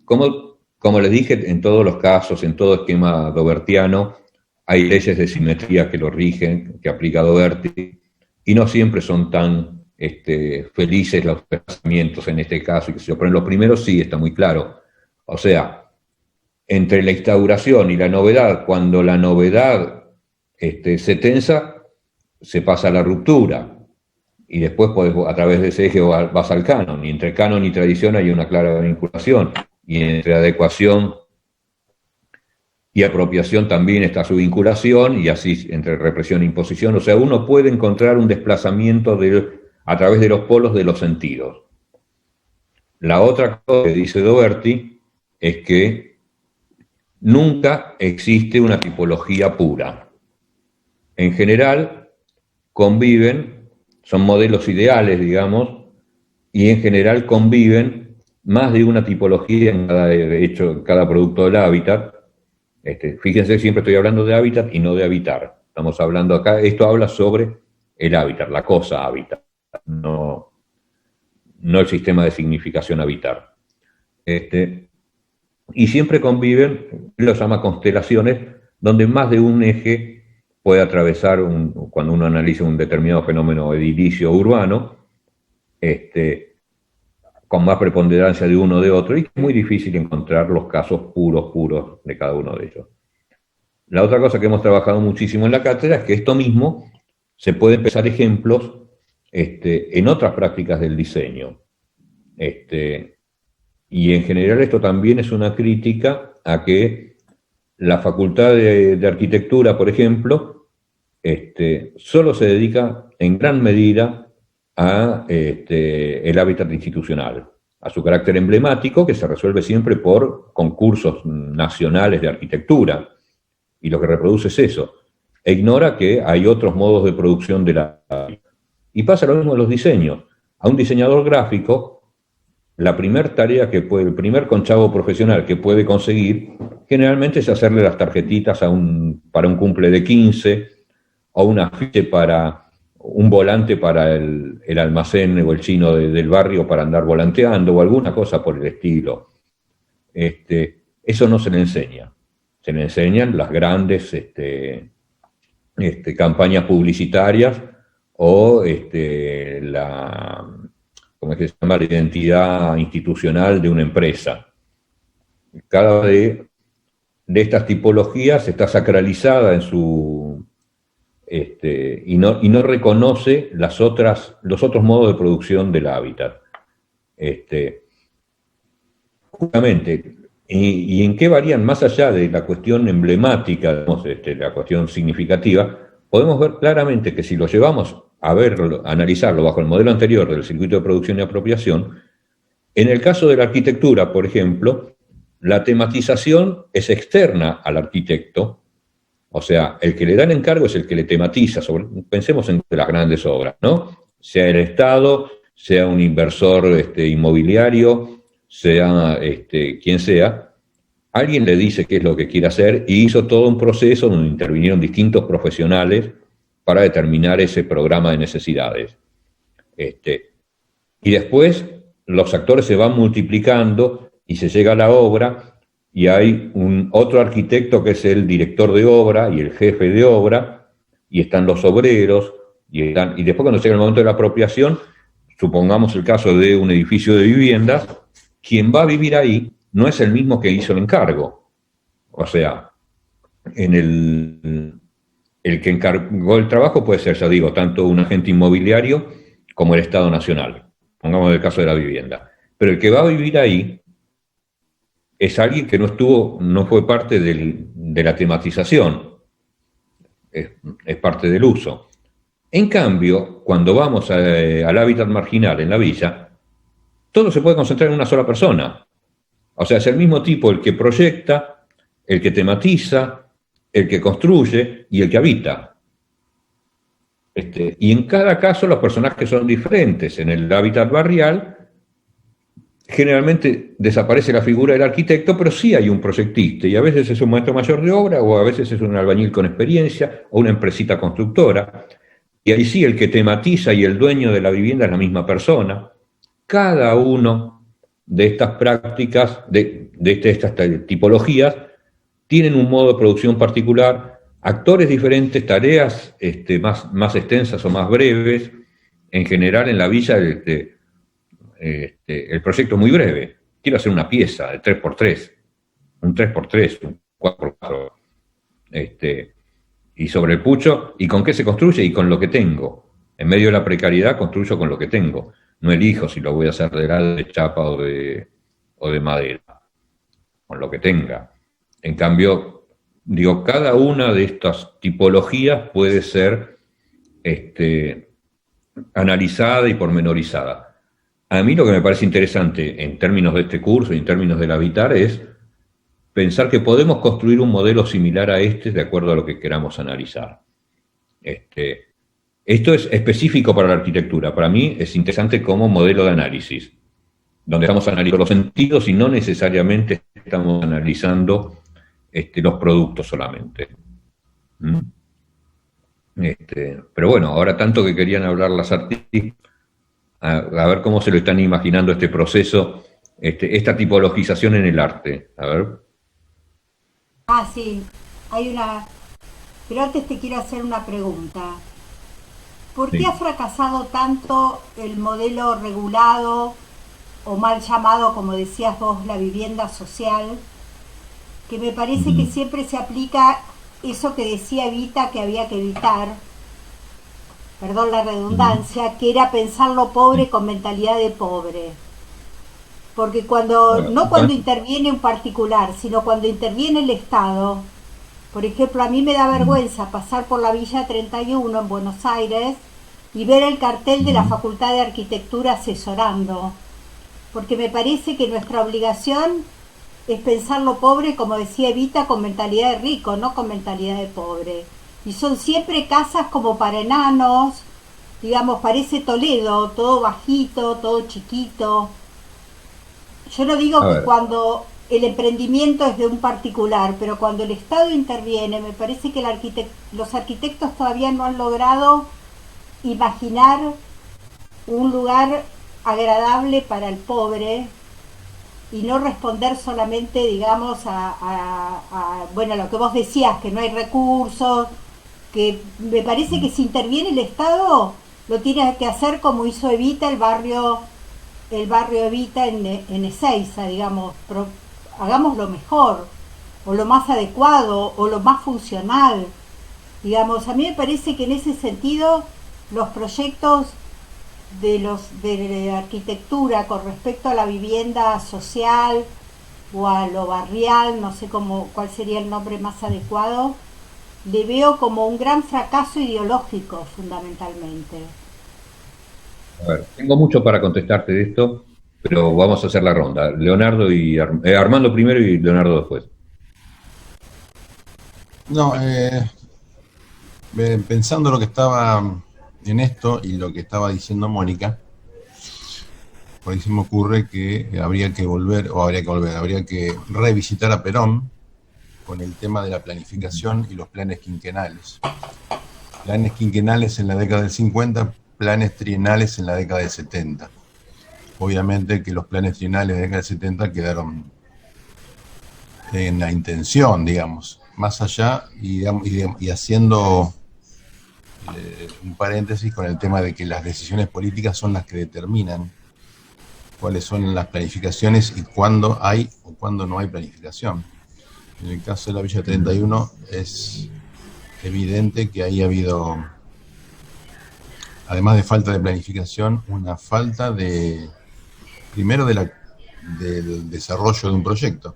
como les dije, en todos los casos, en todo esquema dobertiano, hay leyes de simetría que lo rigen, que aplica Doberti, y no siempre son tan felices los pensamientos en este caso, pero en los primeros sí está muy claro. O sea, entre la instauración y la novedad, cuando la novedad se tensa, se pasa a la ruptura, y después a través de ese eje vas al canon, y entre canon y tradición hay una clara vinculación, y entre adecuación y apropiación también está su vinculación, y así entre represión e imposición. O sea, uno puede encontrar un desplazamiento a través de los polos de los sentidos. La otra cosa que dice Doherty es que nunca existe una tipología pura. En general, conviven, son modelos ideales, digamos, y en general conviven más de una tipología en cada producto del hábitat. Fíjense, siempre estoy hablando de hábitat y no de habitar. Estamos hablando acá, esto habla sobre el hábitat, la cosa hábitat, no el sistema de significación habitar. Y siempre conviven, lo llama constelaciones, donde más de un eje puede atravesar, cuando uno analiza un determinado fenómeno edilicio o urbano, con más preponderancia de uno o de otro, y es muy difícil encontrar los casos puros de cada uno de ellos. La otra cosa que hemos trabajado muchísimo en la cátedra es que esto mismo se puede empezar ejemplos en otras prácticas del diseño. Y en general esto también es una crítica a que la Facultad de Arquitectura, por ejemplo, solo se dedica en gran medida a el hábitat institucional, a su carácter emblemático, que se resuelve siempre por concursos nacionales de arquitectura, y lo que reproduce es eso, e ignora que hay otros modos de producción de la hábitat. Y pasa lo mismo en los diseños. A un diseñador gráfico, la primera tarea el primer conchavo profesional que puede conseguir, generalmente es hacerle las tarjetitas para un cumple de 15, o un afiche para un volante para el almacén o el chino del barrio para andar volanteando, o alguna cosa por el estilo. Eso no se le enseña. Se le enseñan las grandes campañas publicitarias, o ¿cómo es que se llama? La identidad institucional de una empresa. Cada de estas tipologías está sacralizada en su... y no reconoce los otros modos de producción del hábitat. Justamente, ¿y en qué varían? Más allá de la cuestión emblemática, digamos, la cuestión significativa, podemos ver claramente que si lo llevamos a analizarlo bajo el modelo anterior del circuito de producción y apropiación, en el caso de la arquitectura, por ejemplo, la tematización es externa al arquitecto. O sea, el que le da el encargo es el que le tematiza. Pensemos en las grandes obras, ¿no? Sea el Estado, sea un inversor inmobiliario, sea quien sea, alguien le dice qué es lo que quiere hacer, y hizo todo un proceso donde intervinieron distintos profesionales para determinar ese programa de necesidades. Y después los actores se van multiplicando y se llega a la obra, y hay otro arquitecto que es el director de obra y el jefe de obra, y están los obreros, y después cuando llega el momento de la apropiación, supongamos el caso de un edificio de viviendas, quien va a vivir ahí no es el mismo que hizo el encargo. O sea, el que encargó el trabajo puede ser, ya digo, tanto un agente inmobiliario como el Estado Nacional, pongamos el caso de la vivienda. Pero el que va a vivir ahí es alguien que no fue parte de la tematización, es parte del uso. En cambio, cuando vamos al hábitat marginal en la villa, todo se puede concentrar en una sola persona. O sea, es el mismo tipo el que proyecta, el que tematiza, el que construye y el que habita. Y en cada caso los personajes son diferentes. En el hábitat barrial, generalmente desaparece la figura del arquitecto, pero sí hay un proyectista, y a veces es un maestro mayor de obra, o a veces es un albañil con experiencia, o una empresita constructora. Y ahí sí, el que tematiza y el dueño de la vivienda es la misma persona. Cada uno de estas prácticas, de estas tipologías, tienen un modo de producción particular, actores diferentes, tareas más extensas o más breves. En general, en la villa, el proyecto es muy breve. Quiero hacer una pieza de 3x3, un 3x3, un 4x4. Y sobre el pucho, ¿y con qué se construye? Y con lo que tengo. En medio de la precariedad construyo con lo que tengo. No elijo si lo voy a hacer de lado, de chapa o de madera. Con lo que tenga. En cambio, digo, cada una de estas tipologías puede ser analizada y pormenorizada. A mí lo que me parece interesante en términos de este curso y en términos del habitar es pensar que podemos construir un modelo similar a este de acuerdo a lo que queramos analizar. Esto es específico para la arquitectura. Para mí es interesante como modelo de análisis, donde estamos analizando los sentidos y no necesariamente estamos analizando los productos solamente. Pero bueno, ahora tanto que querían hablar las artistas, a ver cómo se lo están imaginando este proceso, esta tipologización en el arte. A ver. Sí, hay una... Pero antes te quiero hacer una pregunta. ¿Por qué ha fracasado tanto el modelo regulado, o mal llamado, como decías vos, la vivienda social? Que me parece que siempre se aplica eso que decía Evita que había que evitar, perdón la redundancia, que era pensar lo pobre con mentalidad de pobre. Porque no cuando interviene un particular, sino cuando interviene el Estado. Por ejemplo, a mí me da vergüenza pasar por la Villa 31 en Buenos Aires y ver el cartel de la Facultad de Arquitectura asesorando. Porque me parece que nuestra obligación es pensar lo pobre, como decía Evita, con mentalidad de rico, no con mentalidad de pobre. Y son siempre casas como para enanos, digamos, parece Toledo, todo bajito, todo chiquito. Yo no digo que cuando el emprendimiento es de un particular, pero cuando el Estado interviene, me parece que los arquitectos todavía no han logrado imaginar un lugar agradable para el pobre y no responder solamente, digamos, bueno, lo que vos decías, que no hay recursos, que me parece que si interviene el Estado lo tiene que hacer como hizo Evita, el barrio Evita en Ezeiza, digamos, pero hagamos lo mejor, o lo más adecuado, o lo más funcional. Digamos, a mí me parece que en ese sentido los proyectos de arquitectura con respecto a la vivienda social o a lo barrial, no sé cuál sería el nombre más adecuado, le veo como un gran fracaso ideológico fundamentalmente. A ver, tengo mucho para contestarte de esto, pero vamos a hacer la ronda. Leonardo y Armando primero y Leonardo después. No, pensando lo que estaba en esto y lo que estaba diciendo Mónica, por ahí se me ocurre que habría que revisitar a Perón con el tema de la planificación y los planes quinquenales. Planes quinquenales en la década del 50, planes trienales en la década del 70. Obviamente que los planes trienales de la década del 70 quedaron en la intención, digamos, más allá y haciendo un paréntesis con el tema de que las decisiones políticas son las que determinan cuáles son las planificaciones y cuándo hay o cuándo no hay planificación. En el caso de la Villa 31 es evidente que ahí ha habido, además de falta de planificación, una falta primero del desarrollo de un proyecto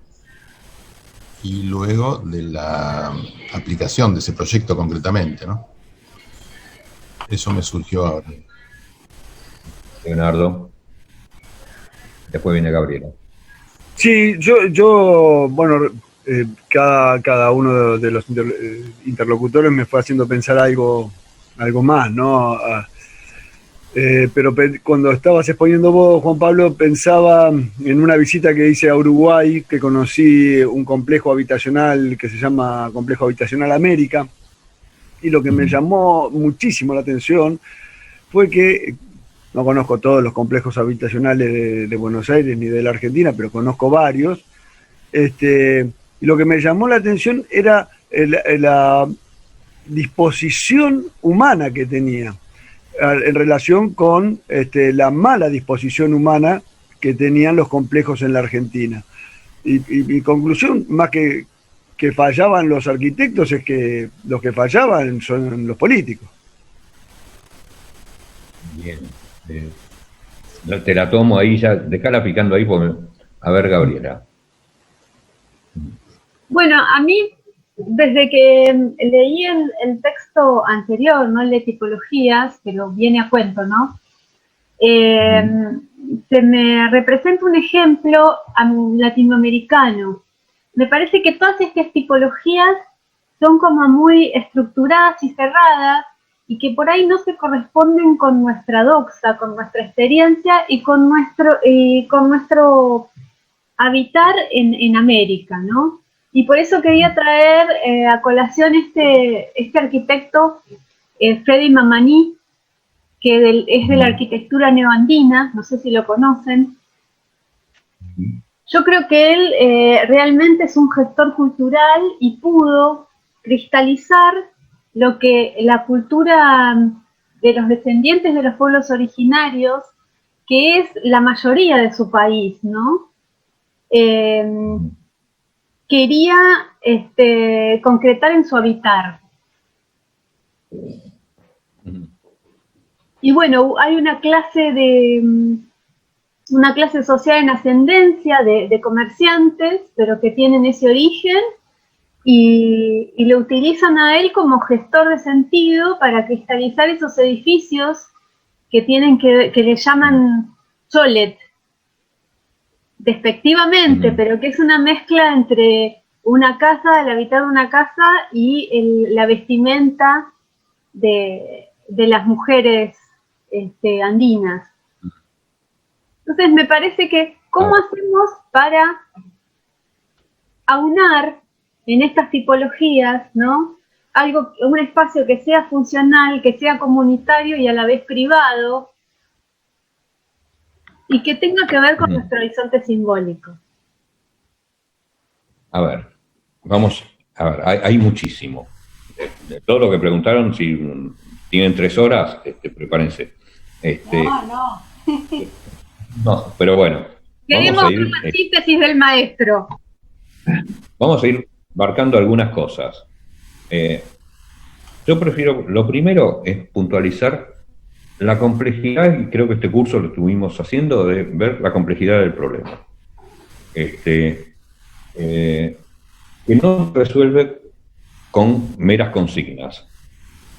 y luego de la aplicación de ese proyecto concretamente, ¿no? Eso me surgió ahora. Leonardo. Después viene Gabriela. Sí, yo bueno, cada uno de los interlocutores me fue haciendo pensar algo más, ¿no? Pero cuando estabas exponiendo vos, Juan Pablo, pensaba en una visita que hice a Uruguay, que conocí un complejo habitacional que se llama Complejo Habitacional América, y lo que me llamó muchísimo la atención fue que, no conozco todos los complejos habitacionales de Buenos Aires ni de la Argentina, pero conozco varios, y lo que me llamó la atención era la disposición humana que tenía en relación con la mala disposición humana que tenían los complejos en la Argentina. Y mi conclusión, más que que fallaban los arquitectos es que los que fallaban son los políticos. Bien. Te la tomo ahí, ya, dejala picando ahí, porque, a ver, Gabriela. Bueno, a mí, desde que leí el texto anterior, no el de tipologías, pero viene a cuento, ¿no? Se me representa un ejemplo latinoamericano. Me parece que todas estas tipologías son como muy estructuradas y cerradas y que por ahí no se corresponden con nuestra doxa, con nuestra experiencia y con nuestro habitar en América, ¿no? Y por eso quería traer a colación este arquitecto, Freddy Mamani, que es de la arquitectura neoandina, no sé si lo conocen. Yo creo que él realmente es un gestor cultural y pudo cristalizar lo que la cultura de los descendientes de los pueblos originarios, que es la mayoría de su país, ¿no? Quería concretar en su habitar. Y bueno, hay una clase social en ascendencia de comerciantes, pero que tienen ese origen, y lo utilizan a él como gestor de sentido para cristalizar esos edificios que le llaman cholet, despectivamente, pero que es una mezcla entre una casa, el habitar de una casa y la vestimenta de las mujeres andinas. Entonces me parece que ¿cómo hacemos para aunar en estas tipologías, ¿no? Un espacio que sea funcional, que sea comunitario y a la vez privado, y que tenga que ver con nuestro horizonte simbólico? A ver, hay muchísimo. De todo lo que preguntaron, si tienen 3 horas, prepárense. No, pero bueno. Queremos ver la síntesis del maestro. Vamos a ir marcando algunas cosas. Yo prefiero, lo primero es puntualizar la complejidad, y creo que este curso lo estuvimos haciendo, de ver la complejidad del problema. Que no se resuelve con meras consignas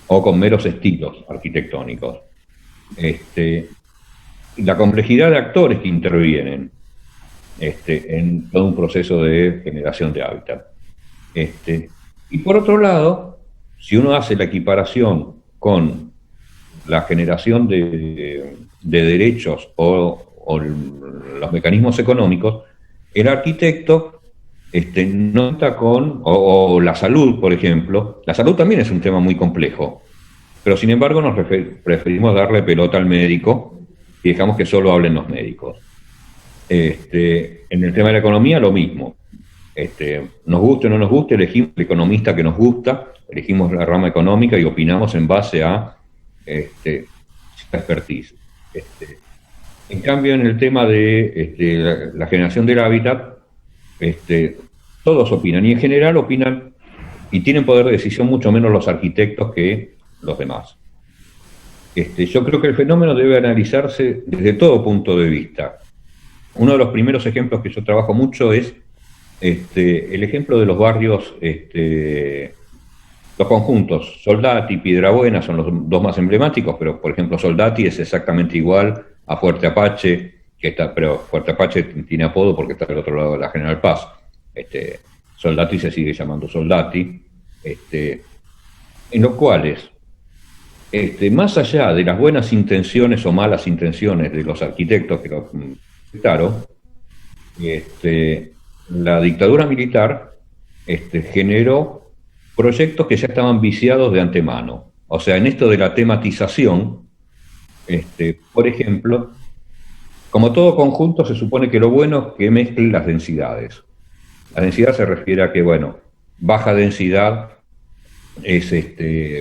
o con meros estilos arquitectónicos. La complejidad de actores que intervienen en todo un proceso de generación de hábitat. Y por otro lado, si uno hace la equiparación con la generación de derechos o los mecanismos económicos, el arquitecto no está o la salud, por ejemplo. La salud también es un tema muy complejo, pero sin embargo nos preferimos darle pelota al médico y dejamos que solo hablen los médicos. En el tema de la economía, lo mismo. Nos guste o no nos guste, elegimos el economista que nos gusta, elegimos la rama económica y opinamos en base a expertise. En cambio, en el tema de la generación del hábitat, todos opinan, y en general opinan y tienen poder de decisión mucho menos los arquitectos que los demás. Yo creo que el fenómeno debe analizarse desde todo punto de vista. Uno de los primeros ejemplos que yo trabajo mucho es el ejemplo de los barrios, los conjuntos. Soldati y Piedrabuena son los dos más emblemáticos, pero por ejemplo Soldati es exactamente igual a Fuerte Apache, pero Fuerte Apache tiene apodo porque está del otro lado de la General Paz. Soldati se sigue llamando Soldati, en los cuales, más allá de las buenas intenciones o malas intenciones de los arquitectos que lo arquitectaron, la dictadura militar generó proyectos que ya estaban viciados de antemano. O sea, en esto de la tematización, por ejemplo, como todo conjunto, se supone que lo bueno es que mezcle las densidades. La densidad se refiere a que, bueno, baja densidad es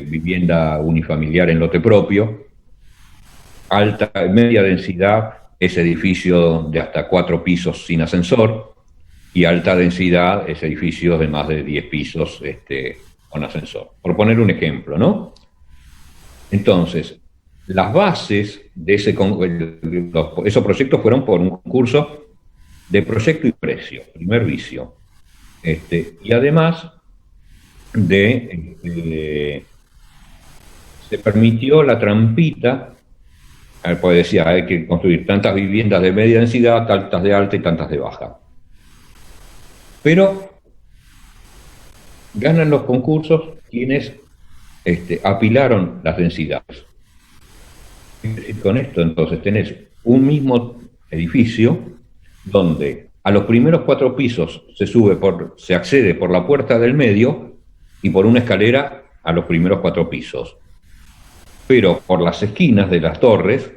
vivienda unifamiliar en lote propio, media densidad es edificio de hasta 4 pisos sin ascensor, y alta densidad es edificios de más de 10 pisos con ascensor. Por poner un ejemplo, ¿no? Entonces, las bases de esos proyectos fueron por un concurso de proyecto y precio, primer vicio. Y además se permitió la trampita, pues decía, hay que construir tantas viviendas de media densidad, tantas de alta y tantas de baja. Pero ganan los concursos quienes apilaron las densidades. Con esto, entonces, tenés un mismo edificio donde a los primeros 4 pisos se accede por la puerta del medio y por una escalera a los primeros 4 pisos. Pero por las esquinas de las torres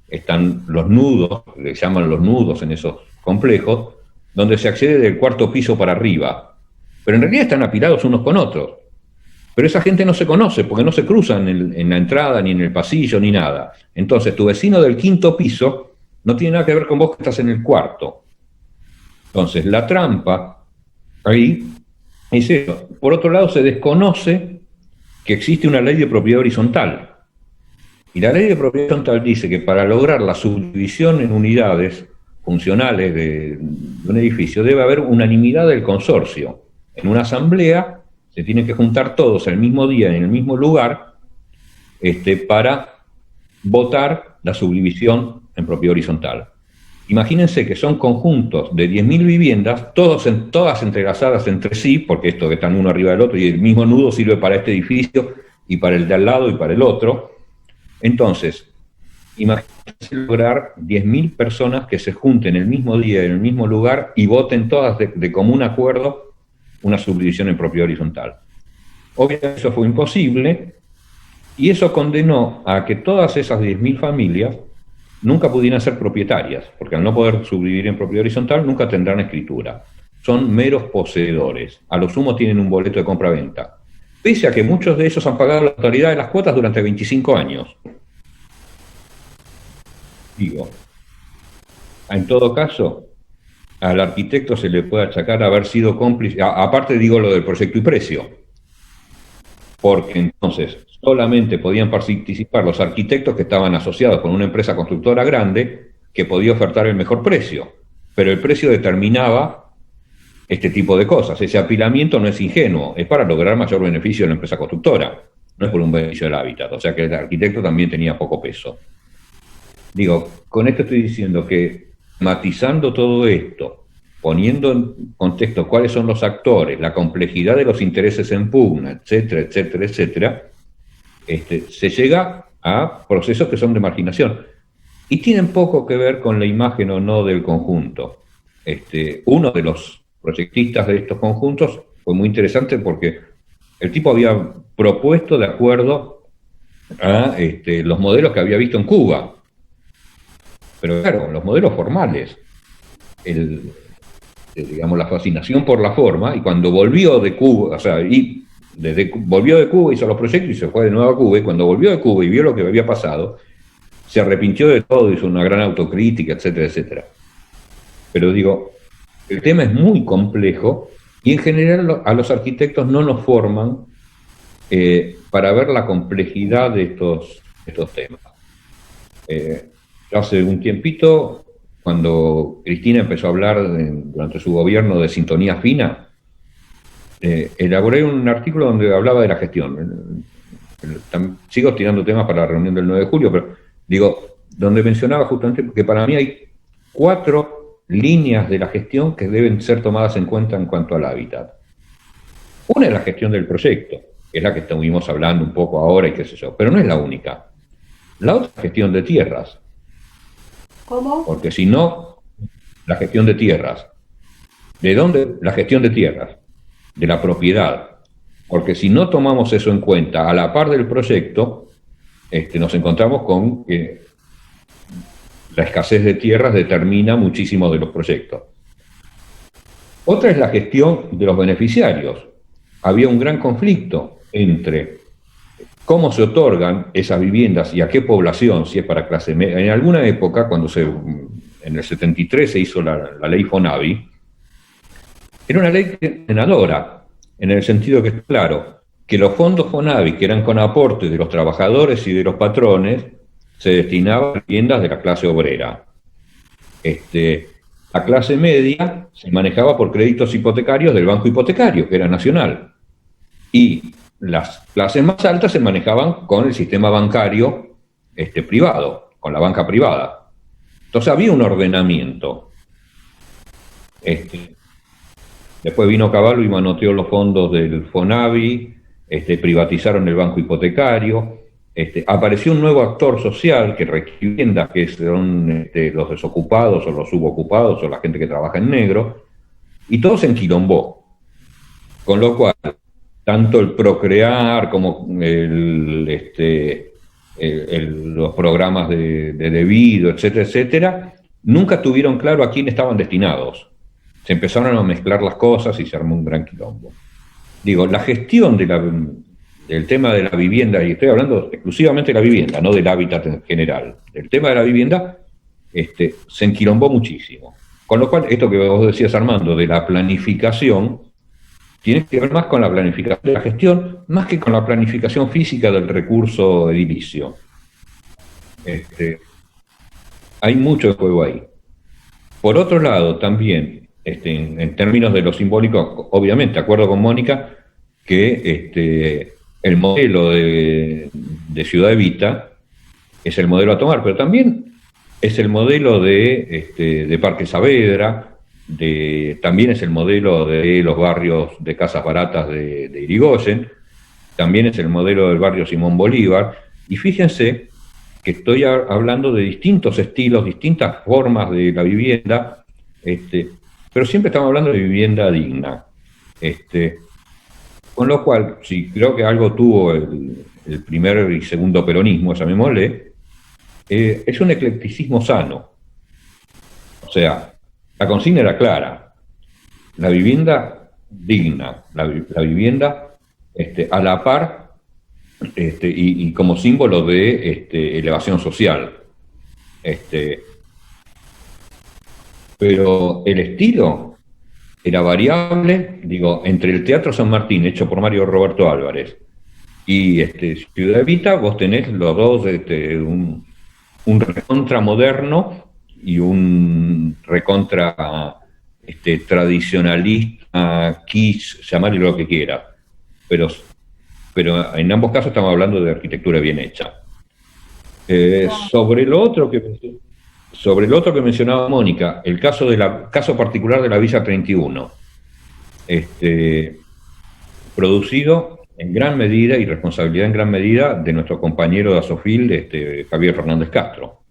están los nudos, le llaman los nudos en esos complejos, donde se accede del 4.º piso para arriba. Pero en realidad están apilados unos con otros. Pero esa gente no se conoce, porque no se cruzan en la entrada, ni en el pasillo, ni nada. Entonces, tu vecino del 5.º piso no tiene nada que ver con vos que estás en el 4.º. Entonces, la trampa ahí es eso. Por otro lado, se desconoce que existe una ley de propiedad horizontal. Y la ley de propiedad horizontal dice que para lograr la subdivisión en unidades funcionales de un edificio debe haber unanimidad del consorcio. En una asamblea se tienen que juntar todos el mismo día en el mismo lugar para votar la subdivisión en propiedad horizontal. Imagínense que son conjuntos de 10.000 viviendas, todas entrelazadas entre sí, porque esto que están uno arriba del otro, y el mismo nudo sirve para este edificio, y para el de al lado, y para el otro. Entonces, imagínense lograr 10.000 personas que se junten el mismo día, en el mismo lugar, y voten todas de común acuerdo una subdivisión en propiedad horizontal. Obviamente eso fue imposible, y eso condenó a que todas esas 10.000 familias nunca pudieran ser propietarias, porque al no poder subdividir en propiedad horizontal, nunca tendrán escritura. Son meros poseedores. A lo sumo tienen un boleto de compra-venta. Pese a que muchos de ellos han pagado la totalidad de las cuotas durante 25 años. Digo, en todo caso, al arquitecto se le puede achacar haber sido cómplice, aparte digo lo del proyecto y precio, porque entonces solamente podían participar los arquitectos que estaban asociados con una empresa constructora grande que podía ofertar el mejor precio, pero el precio determinaba este tipo de cosas. Ese apilamiento no es ingenuo, es para lograr mayor beneficio de la empresa constructora, no es por un beneficio del hábitat, o sea que el arquitecto también tenía poco peso. Digo, con esto estoy diciendo que matizando todo esto, poniendo en contexto cuáles son los actores, la complejidad de los intereses en pugna, etcétera, etcétera, etcétera, se llega a procesos que son de marginación. Y tienen poco que ver con la imagen o no del conjunto. Uno de los proyectistas de estos conjuntos fue muy interesante porque el tipo había propuesto de acuerdo a los modelos que había visto en Cuba. Pero claro, los modelos formales, digamos, la fascinación por la forma, y cuando volvió de Cuba, o sea, volvió de Cuba, hizo los proyectos y se fue de nuevo a Cuba, y cuando volvió de Cuba y vio lo que había pasado, se arrepintió de todo, hizo una gran autocrítica, etcétera, etcétera. Pero digo, el tema es muy complejo, y en general a los arquitectos no nos forman para ver la complejidad de estos temas. Hace un tiempito, cuando Cristina empezó a hablar durante su gobierno de sintonía fina, elaboré un artículo donde hablaba de la gestión. Sigo tirando temas para la reunión del 9 de julio, pero digo, donde mencionaba justamente que para mí hay 4 líneas de la gestión que deben ser tomadas en cuenta en cuanto al hábitat. Una es la gestión del proyecto, que es la que estuvimos hablando un poco ahora y qué sé yo, pero no es la única. La otra es la gestión de tierras. ¿Cómo? Porque si no, la gestión de tierras. ¿De dónde? La gestión de tierras, de la propiedad. Porque si no tomamos eso en cuenta a la par del proyecto, nos encontramos con que la escasez de tierras determina muchísimo de los proyectos. Otra es la gestión de los beneficiarios. Había un gran conflicto entre cómo se otorgan esas viviendas y a qué población, si es para clase media. En alguna época, cuando en el 73 se hizo la ley Fonavi, Era una ley ordenadora, en el sentido que, claro, que los fondos FONAVI, que eran con aportes de los trabajadores y de los patrones, se destinaban a viviendas de la clase obrera. La clase media se manejaba por créditos hipotecarios del Banco Hipotecario, que era nacional. Y las clases más altas se manejaban con el sistema bancario privado, con la banca privada. Entonces había un ordenamiento. Después vino Cavallo y manoteó los fondos del FONAVI, privatizaron el Banco Hipotecario, apareció un nuevo actor social que requivienda, que son los desocupados o los subocupados o la gente que trabaja en negro, y todo se enquilombó. Con lo cual, tanto el Procrear como los programas de debido, etcétera, etcétera, nunca tuvieron claro a quién estaban destinados. Se empezaron a mezclar las cosas y se armó un gran quilombo. Digo, la gestión del tema de la vivienda, y estoy hablando exclusivamente de la vivienda, no del hábitat en general, el tema de la vivienda se enquilombó muchísimo. Con lo cual, esto que vos decías, Armando, de la planificación, tiene que ver más con la planificación de la gestión, más que con la planificación física del recurso edilicio. Hay mucho juego ahí. Por otro lado, también, en términos de lo simbólico, obviamente, de acuerdo con Mónica, que el modelo de Ciudad Evita es el modelo a tomar, pero también es el modelo de Parque Saavedra, también es el modelo de los barrios de casas baratas de Irigoyen, también es el modelo del barrio Simón Bolívar, y fíjense que estoy hablando de distintos estilos, distintas formas de la vivienda, pero siempre estamos hablando de vivienda digna. Con lo cual, si creo que algo tuvo el primer y segundo peronismo, llamémosle, es un eclecticismo sano. O sea, la consigna era clara: la vivienda digna, la vivienda a la par y como símbolo de elevación social. Pero el estilo era variable, digo, entre el Teatro San Martín, hecho por Mario Roberto Álvarez, y Ciudad Evita, vos tenés los dos, un recontra moderno y un recontra tradicionalista, kitsch, llamarle lo que quiera, pero en ambos casos estamos hablando de arquitectura bien hecha. Sobre lo otro que mencionaba Mónica, el caso particular de la Villa 31, producido en gran medida y responsabilidad en gran medida de nuestro compañero de Asofil, Javier Fernández Castro.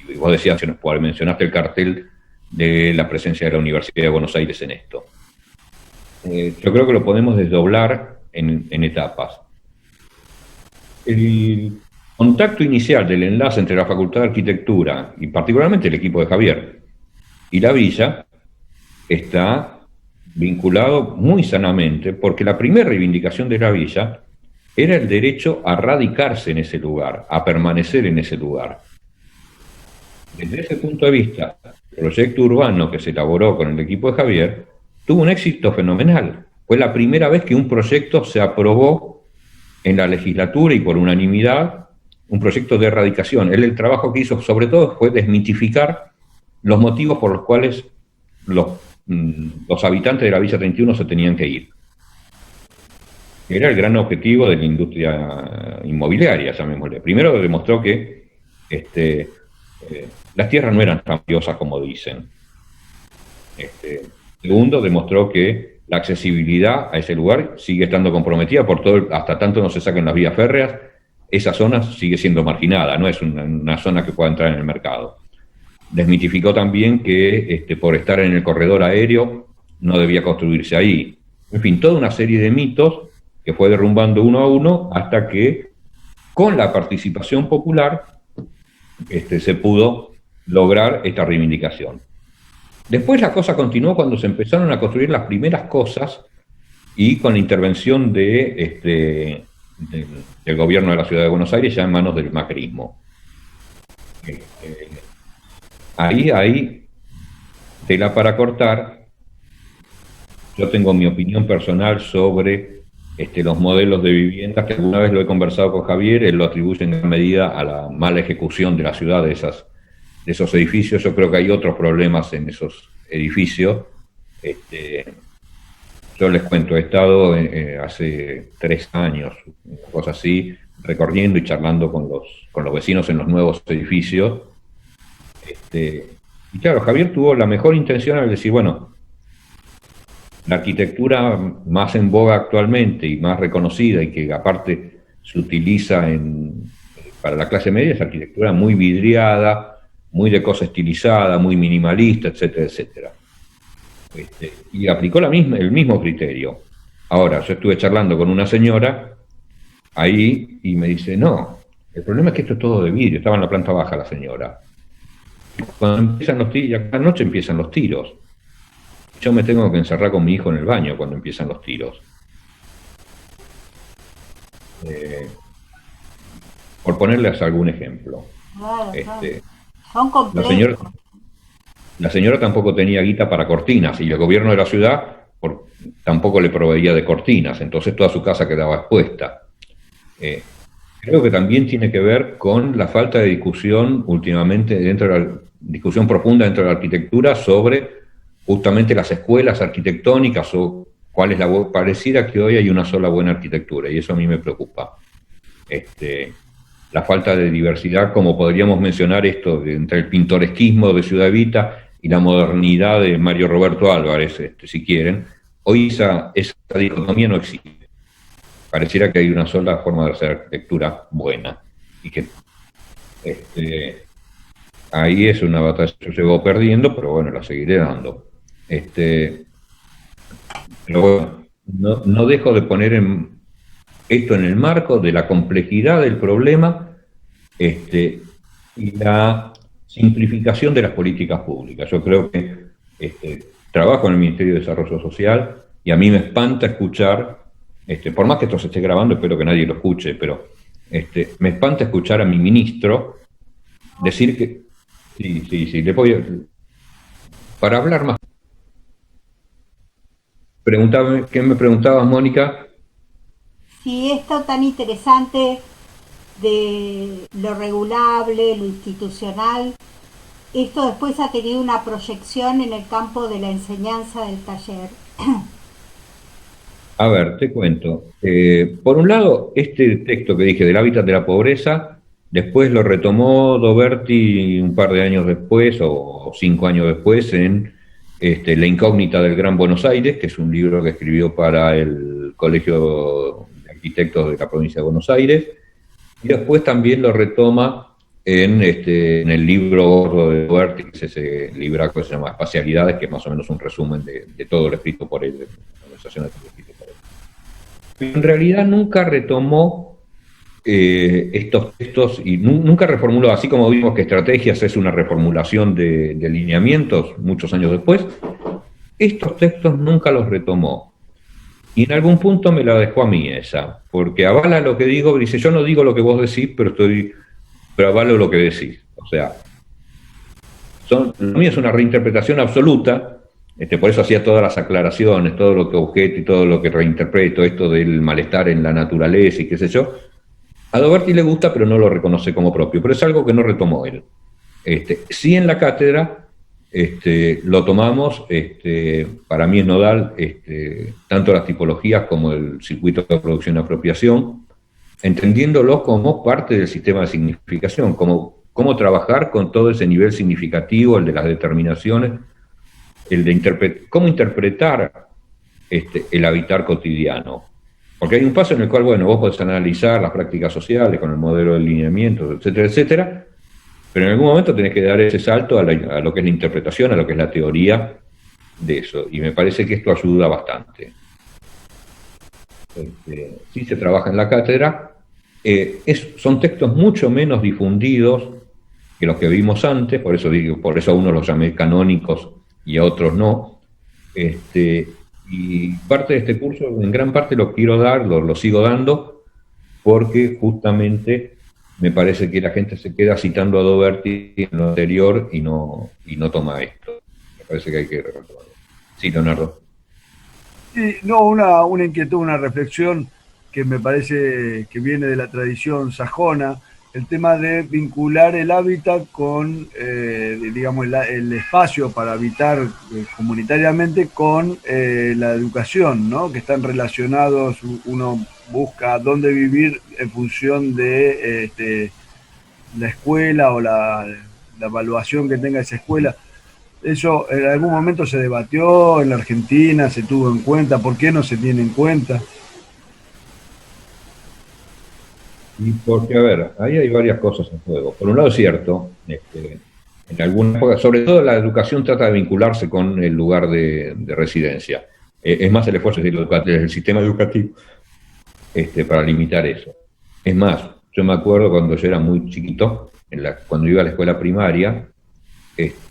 Y vos decías, mencionaste el cartel de la presencia de la Universidad de Buenos Aires en esto. Yo creo que lo podemos desdoblar en etapas. El contacto inicial del enlace entre la Facultad de Arquitectura y particularmente el equipo de Javier y la Villa está vinculado muy sanamente, porque la primera reivindicación de la Villa era el derecho a radicarse en ese lugar, a permanecer en ese lugar. Desde ese punto de vista, el proyecto urbano que se elaboró con el equipo de Javier tuvo un éxito fenomenal. Fue la primera vez que un proyecto se aprobó en la legislatura y por unanimidad, un proyecto de erradicación. Él, el trabajo que hizo sobre todo fue desmitificar los motivos por los cuales los habitantes de la Villa 31 se tenían que ir. Era el gran objetivo de la industria inmobiliaria, llamémosle. Primero demostró que las tierras no eran tan valiosas como dicen. Segundo, demostró que la accesibilidad a ese lugar sigue estando comprometida por hasta tanto no se saquen las vías férreas, esa zona sigue siendo marginada, no es una zona que pueda entrar en el mercado. Desmitificó también que por estar en el corredor aéreo no debía construirse ahí. En fin, toda una serie de mitos que fue derrumbando uno a uno hasta que, con la participación popular, se pudo lograr esta reivindicación. Después la cosa continuó cuando se empezaron a construir las primeras cosas y con la intervención del gobierno de la Ciudad de Buenos Aires, ya en manos del macrismo. Ahí hay tela para cortar. yo tengo mi opinión personal sobre los modelos de vivienda, que alguna vez lo he conversado con Javier, él lo atribuye en gran medida a la mala ejecución de la ciudad de esos edificios. Yo creo que hay otros problemas en esos edificios. Yo les cuento, he estado hace 3 años, una cosa así, recorriendo y charlando con los vecinos en los nuevos edificios. Y claro, Javier tuvo la mejor intención al decir, bueno, la arquitectura más en boga actualmente y más reconocida y que aparte se utiliza para la clase media es arquitectura muy vidriada, muy de cosa estilizada, muy minimalista, etcétera, etcétera. Y aplicó el mismo criterio. Ahora, yo estuve charlando con una señora ahí y me dice, no, el problema es que esto es todo de vidrio. Estaba en la planta baja la señora. Cuando empiezan los tiros, y cada noche empiezan los tiros. Yo me tengo que encerrar con mi hijo en el baño cuando empiezan los tiros. Por ponerles algún ejemplo. Claro, son complejos. La señora tampoco tenía guita para cortinas y el gobierno de la ciudad tampoco le proveía de cortinas, entonces toda su casa quedaba expuesta. Creo que también tiene que ver con la falta de discusión últimamente, discusión profunda dentro de la arquitectura sobre justamente las escuelas arquitectónicas o cuál es pareciera que hoy hay una sola buena arquitectura y eso a mí me preocupa. La falta de diversidad, como podríamos mencionar esto entre el pintoresquismo de Ciudad Evita y la modernidad de Mario Roberto Álvarez, si quieren, hoy esa dicotomía no existe. Pareciera que hay una sola forma de hacer arquitectura buena y que ahí es una batalla que yo llevo perdiendo, pero bueno, la seguiré dando. Pero bueno, no dejo de poner esto en el marco de la complejidad del problema y la simplificación de las políticas públicas. Yo creo que trabajo en el Ministerio de Desarrollo Social y a mí me espanta escuchar, por más que esto se esté grabando, espero que nadie lo escuche, pero me espanta escuchar a mi ministro decir que sí, le voy para hablar más. ¿Qué me preguntabas, Mónica? Si esto tan interesante de lo regulable, lo institucional, esto después ha tenido una proyección en el campo de la enseñanza del taller. A ver, te cuento. Por un lado, este texto que dije del hábitat de la pobreza, después lo retomó Doberti un par de años después, o 5 años después, en La incógnita del Gran Buenos Aires, que es un libro que escribió para el Colegio de Arquitectos de la provincia de Buenos Aires, y después también lo retoma en el libro gordo de Doberti, que es ese libraco que se llama Espacialidades, que es más o menos un resumen de todo lo escrito por él, de la conversación de todo lo escrito por él. Pero en realidad nunca retomó estos textos y nunca reformuló, así como vimos que Estrategias es una reformulación de lineamientos muchos años después, estos textos nunca los retomó. Y en algún punto me la dejó a mí esa, porque avala lo que digo, dice, yo no digo lo que vos decís, pero avalo lo que decís. O sea, lo mío es una reinterpretación absoluta, por eso hacía todas las aclaraciones, todo lo que objeto y todo lo que reinterpreto, esto del malestar en la naturaleza y qué sé yo. A Doberti le gusta, pero no lo reconoce como propio, pero es algo que no retomó él. Sí en la cátedra lo tomamos, para mí es nodal, tanto las tipologías como el circuito de producción y apropiación, entendiéndolo como parte del sistema de significación, cómo trabajar con todo ese nivel significativo, el de las determinaciones, el de cómo interpretar el habitar cotidiano. Porque hay un paso en el cual, bueno, vos podés analizar las prácticas sociales con el modelo de lineamientos, etcétera, etcétera, pero en algún momento tenés que dar ese salto a lo que es la interpretación, a lo que es la teoría de eso, y me parece que esto ayuda bastante. Sí se trabaja en la cátedra, son textos mucho menos difundidos que los que vimos antes, por eso a unos los llamé canónicos y a otros no, y parte de este curso, en gran parte lo quiero dar, lo sigo dando, porque justamente me parece que la gente se queda citando a Doberti en lo anterior y no toma esto. Me parece que hay que retomarlo. Sí, Leonardo. Sí, no, una inquietud, una reflexión que me parece que viene de la tradición sajona, el tema de vincular el hábitat con, digamos, el espacio para habitar comunitariamente con la educación, ¿no? Que están relacionados, uno busca dónde vivir en función de la escuela o la evaluación que tenga esa escuela. Eso en algún momento se debatió en la Argentina, se tuvo en cuenta, ¿por qué no se tiene en cuenta? Y porque, a ver, ahí hay varias cosas en juego. Por un lado es cierto, en alguna época, sobre todo la educación trata de vincularse con el lugar de residencia. Es más el esfuerzo del sistema educativo para limitar eso. Es más, yo me acuerdo cuando yo era muy chiquito, cuando iba a la escuela primaria,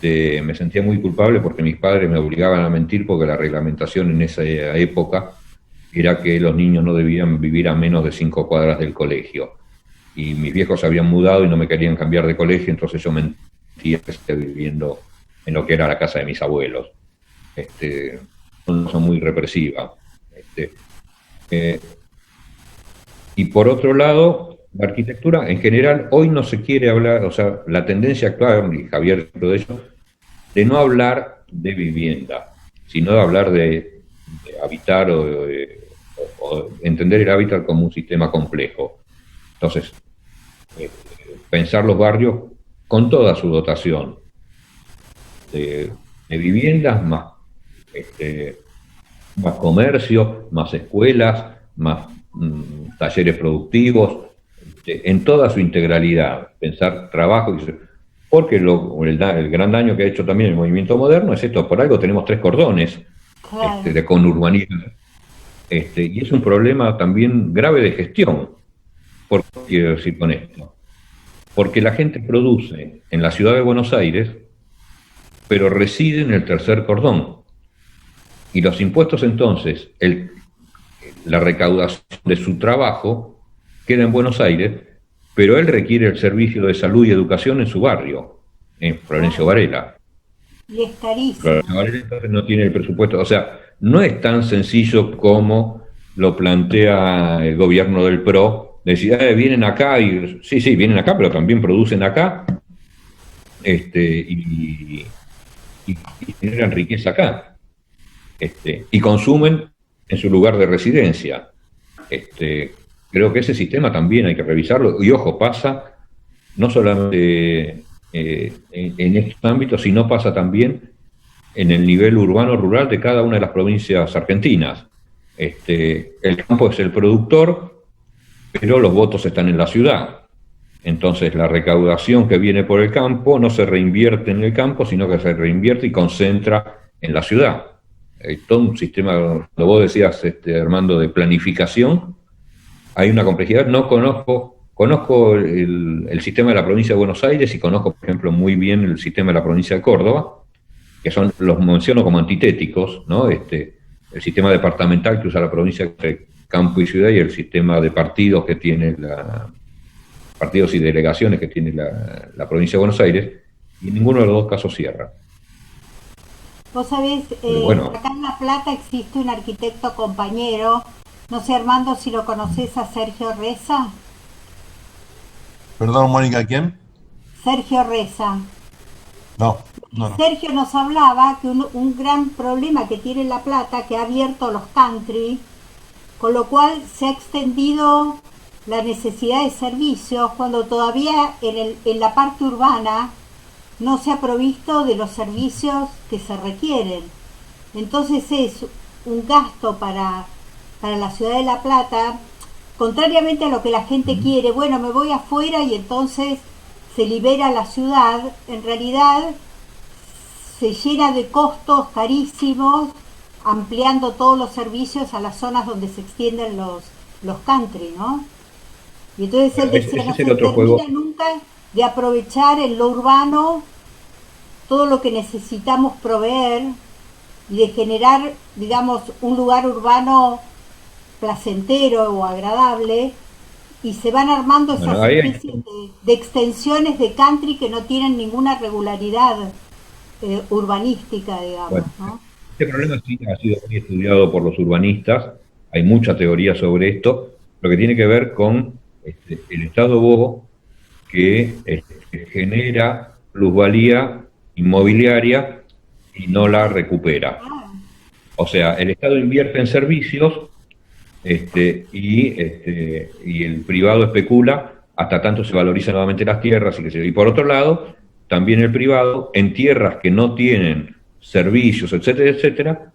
me sentía muy culpable porque mis padres me obligaban a mentir porque la reglamentación en esa época era que los niños no debían vivir a menos de 5 cuadras del colegio. Y mis viejos se habían mudado y no me querían cambiar de colegio, entonces yo mentía que estaba viviendo en lo que era la casa de mis abuelos. Son muy represiva. Y por otro lado, la arquitectura en general, hoy no se quiere hablar, o sea, la tendencia actual, y Javier todo eso, de no hablar de vivienda, sino de hablar de habitar o entender el hábitat como un sistema complejo. Entonces, pensar los barrios con toda su dotación de viviendas, más comercio, más escuelas, más talleres productivos, en toda su integralidad, pensar trabajo, porque el gran daño que ha hecho también el movimiento moderno es esto, por algo tenemos 3 cordones de conurbanismo, y es un problema también grave de gestión. ¿Por qué quiero decir con esto? Porque la gente produce en la ciudad de Buenos Aires, pero reside en el tercer cordón. Y los impuestos entonces, la recaudación de su trabajo queda en Buenos Aires, pero él requiere el servicio de salud y educación en su barrio, en Florencio Varela. Y es carísimo. Florencio Varela entonces no tiene el presupuesto, o sea, no es tan sencillo como lo plantea el gobierno del PRO, decir, vienen acá, y sí, vienen acá, pero también producen acá, y generan riqueza acá, y consumen en su lugar de residencia. Creo que ese sistema también hay que revisarlo, y ojo, pasa no solamente en estos ámbitos, sino pasa también en el nivel urbano-rural de cada una de las provincias argentinas. El campo es el productor, pero los votos están en la ciudad. Entonces la recaudación que viene por el campo no se reinvierte en el campo, sino que se reinvierte y concentra en la ciudad. Todo un sistema, lo vos decías, Armando, de planificación, hay una complejidad. No conozco el sistema de la provincia de Buenos Aires y conozco, por ejemplo, muy bien el sistema de la provincia de Córdoba, que los menciono como antitéticos, ¿no? El sistema departamental que usa la provincia entre campo y ciudad, y el sistema de partidos que tiene partidos y delegaciones que tiene la provincia de Buenos Aires, y en ninguno de los dos casos cierra. Vos sabés, acá en La Plata existe un arquitecto compañero, no sé, Armando, si lo conocés, a Sergio Reza. Perdón, Mónica, ¿quién? Sergio Reza. No. Sergio nos hablaba que un gran problema que tiene La Plata, que ha abierto los country, con lo cual se ha extendido la necesidad de servicios cuando todavía en la parte urbana no se ha provisto de los servicios que se requieren. Entonces es un gasto para la ciudad de La Plata, contrariamente a lo que la gente quiere. Bueno, me voy afuera y entonces se libera la ciudad. En realidad se llena de costos carísimos, ampliando todos los servicios a las zonas donde se extienden los country, ¿no? Y entonces él decía, no se termina nunca de aprovechar en lo urbano todo lo que necesitamos proveer y de generar, digamos, un lugar urbano placentero o agradable, y se van armando esas especies de extensiones de country que no tienen ninguna regularidad urbanística, digamos, ¿no? Este problema sí ha sido muy estudiado por los urbanistas, hay mucha teoría sobre esto, lo que tiene que ver con el estado bobo que genera plusvalía inmobiliaria y no la recupera. O sea, el Estado invierte en servicios y el privado especula hasta tanto se valorizan nuevamente las tierras y por otro lado, también el privado en tierras que no tienen servicios, etcétera, etcétera,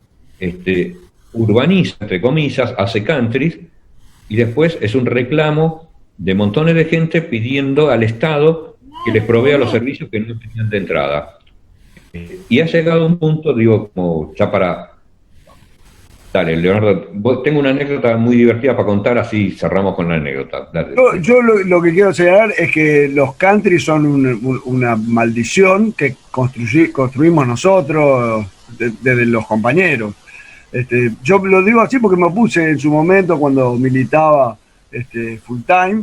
urbaniza, entre comillas, hace countries y después es un reclamo de montones de gente pidiendo al Estado que les provea los servicios que no tenían de entrada. Y ha llegado un punto, digo, como ya para... Dale, Leonardo, tengo una anécdota muy divertida para contar, así cerramos con la anécdota. Yo lo que quiero señalar es que los country son una maldición que construimos nosotros desde los compañeros. Yo lo digo así porque me opuse en su momento cuando militaba full time,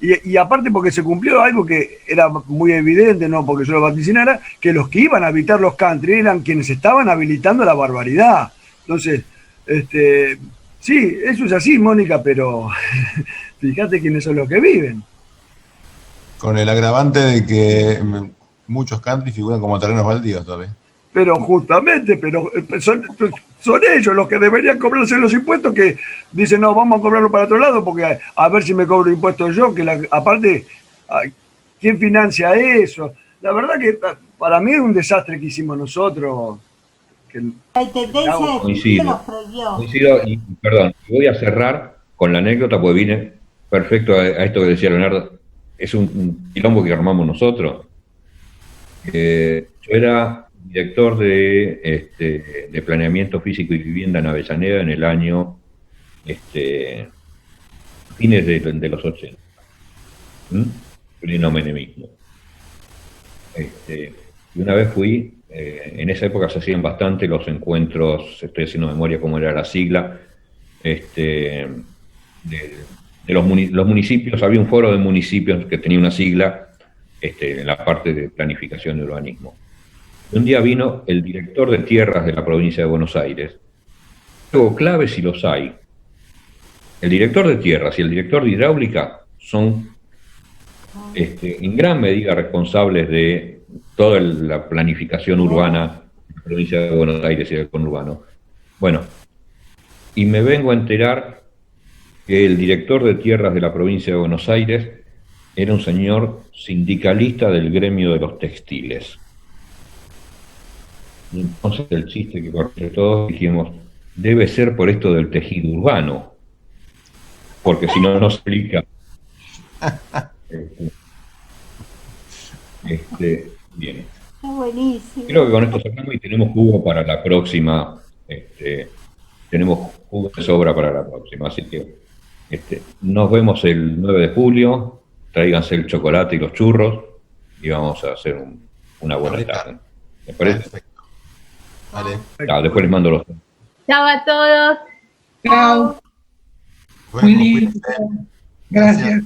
y aparte porque se cumplió algo que era muy evidente, no porque yo lo vaticinara, que los que iban a habitar los country eran quienes estaban habilitando la barbaridad. Entonces, sí, eso es así, Mónica, pero fíjate quiénes son los que viven. Con el agravante de que muchos country figuran como terrenos baldíos todavía. Pero justamente, son ellos los que deberían cobrarse los impuestos, que dicen, no, vamos a cobrarlo para otro lado, porque a ver si me cobro impuestos yo, que aparte, ¿quién financia eso? La verdad que para mí es un desastre que hicimos nosotros. La intendencia de los prohibió. Coincido, y perdón, voy a cerrar con la anécdota, porque viene perfecto a esto que decía Leonardo. Es un quilombo que armamos nosotros. Yo era director de planeamiento físico y vivienda en Avellaneda en el año fines de los 80, pleno menemismo. Y una vez fui, en esa época se hacían bastante los encuentros, estoy haciendo memoria cómo era la sigla, de los municipios, había un foro de municipios que tenía una sigla en la parte de planificación de urbanismo. Un día vino el director de tierras de la provincia de Buenos Aires. Luego, clave si los hay. El director de tierras y el director de hidráulica son en gran medida responsables de toda la planificación urbana de la provincia de Buenos Aires y del conurbano. Bueno, y me vengo a enterar que el director de tierras de la provincia de Buenos Aires era un señor sindicalista del gremio de los textiles. Y entonces el chiste que corté todos dijimos, debe ser por esto del tejido urbano, porque si no, no se explica. Bien. Buenísimo. Creo que con esto cerramos y tenemos jugo para la próxima. Tenemos jugo de sobra para la próxima, así que nos vemos el 9 de julio. Tráiganse el chocolate y los churros y vamos a hacer una buena tarde. ¿Me parece? Perfecto. Vale. Después les mando los... Chao a todos. Chao. Bueno, Muy lindo. Gracias.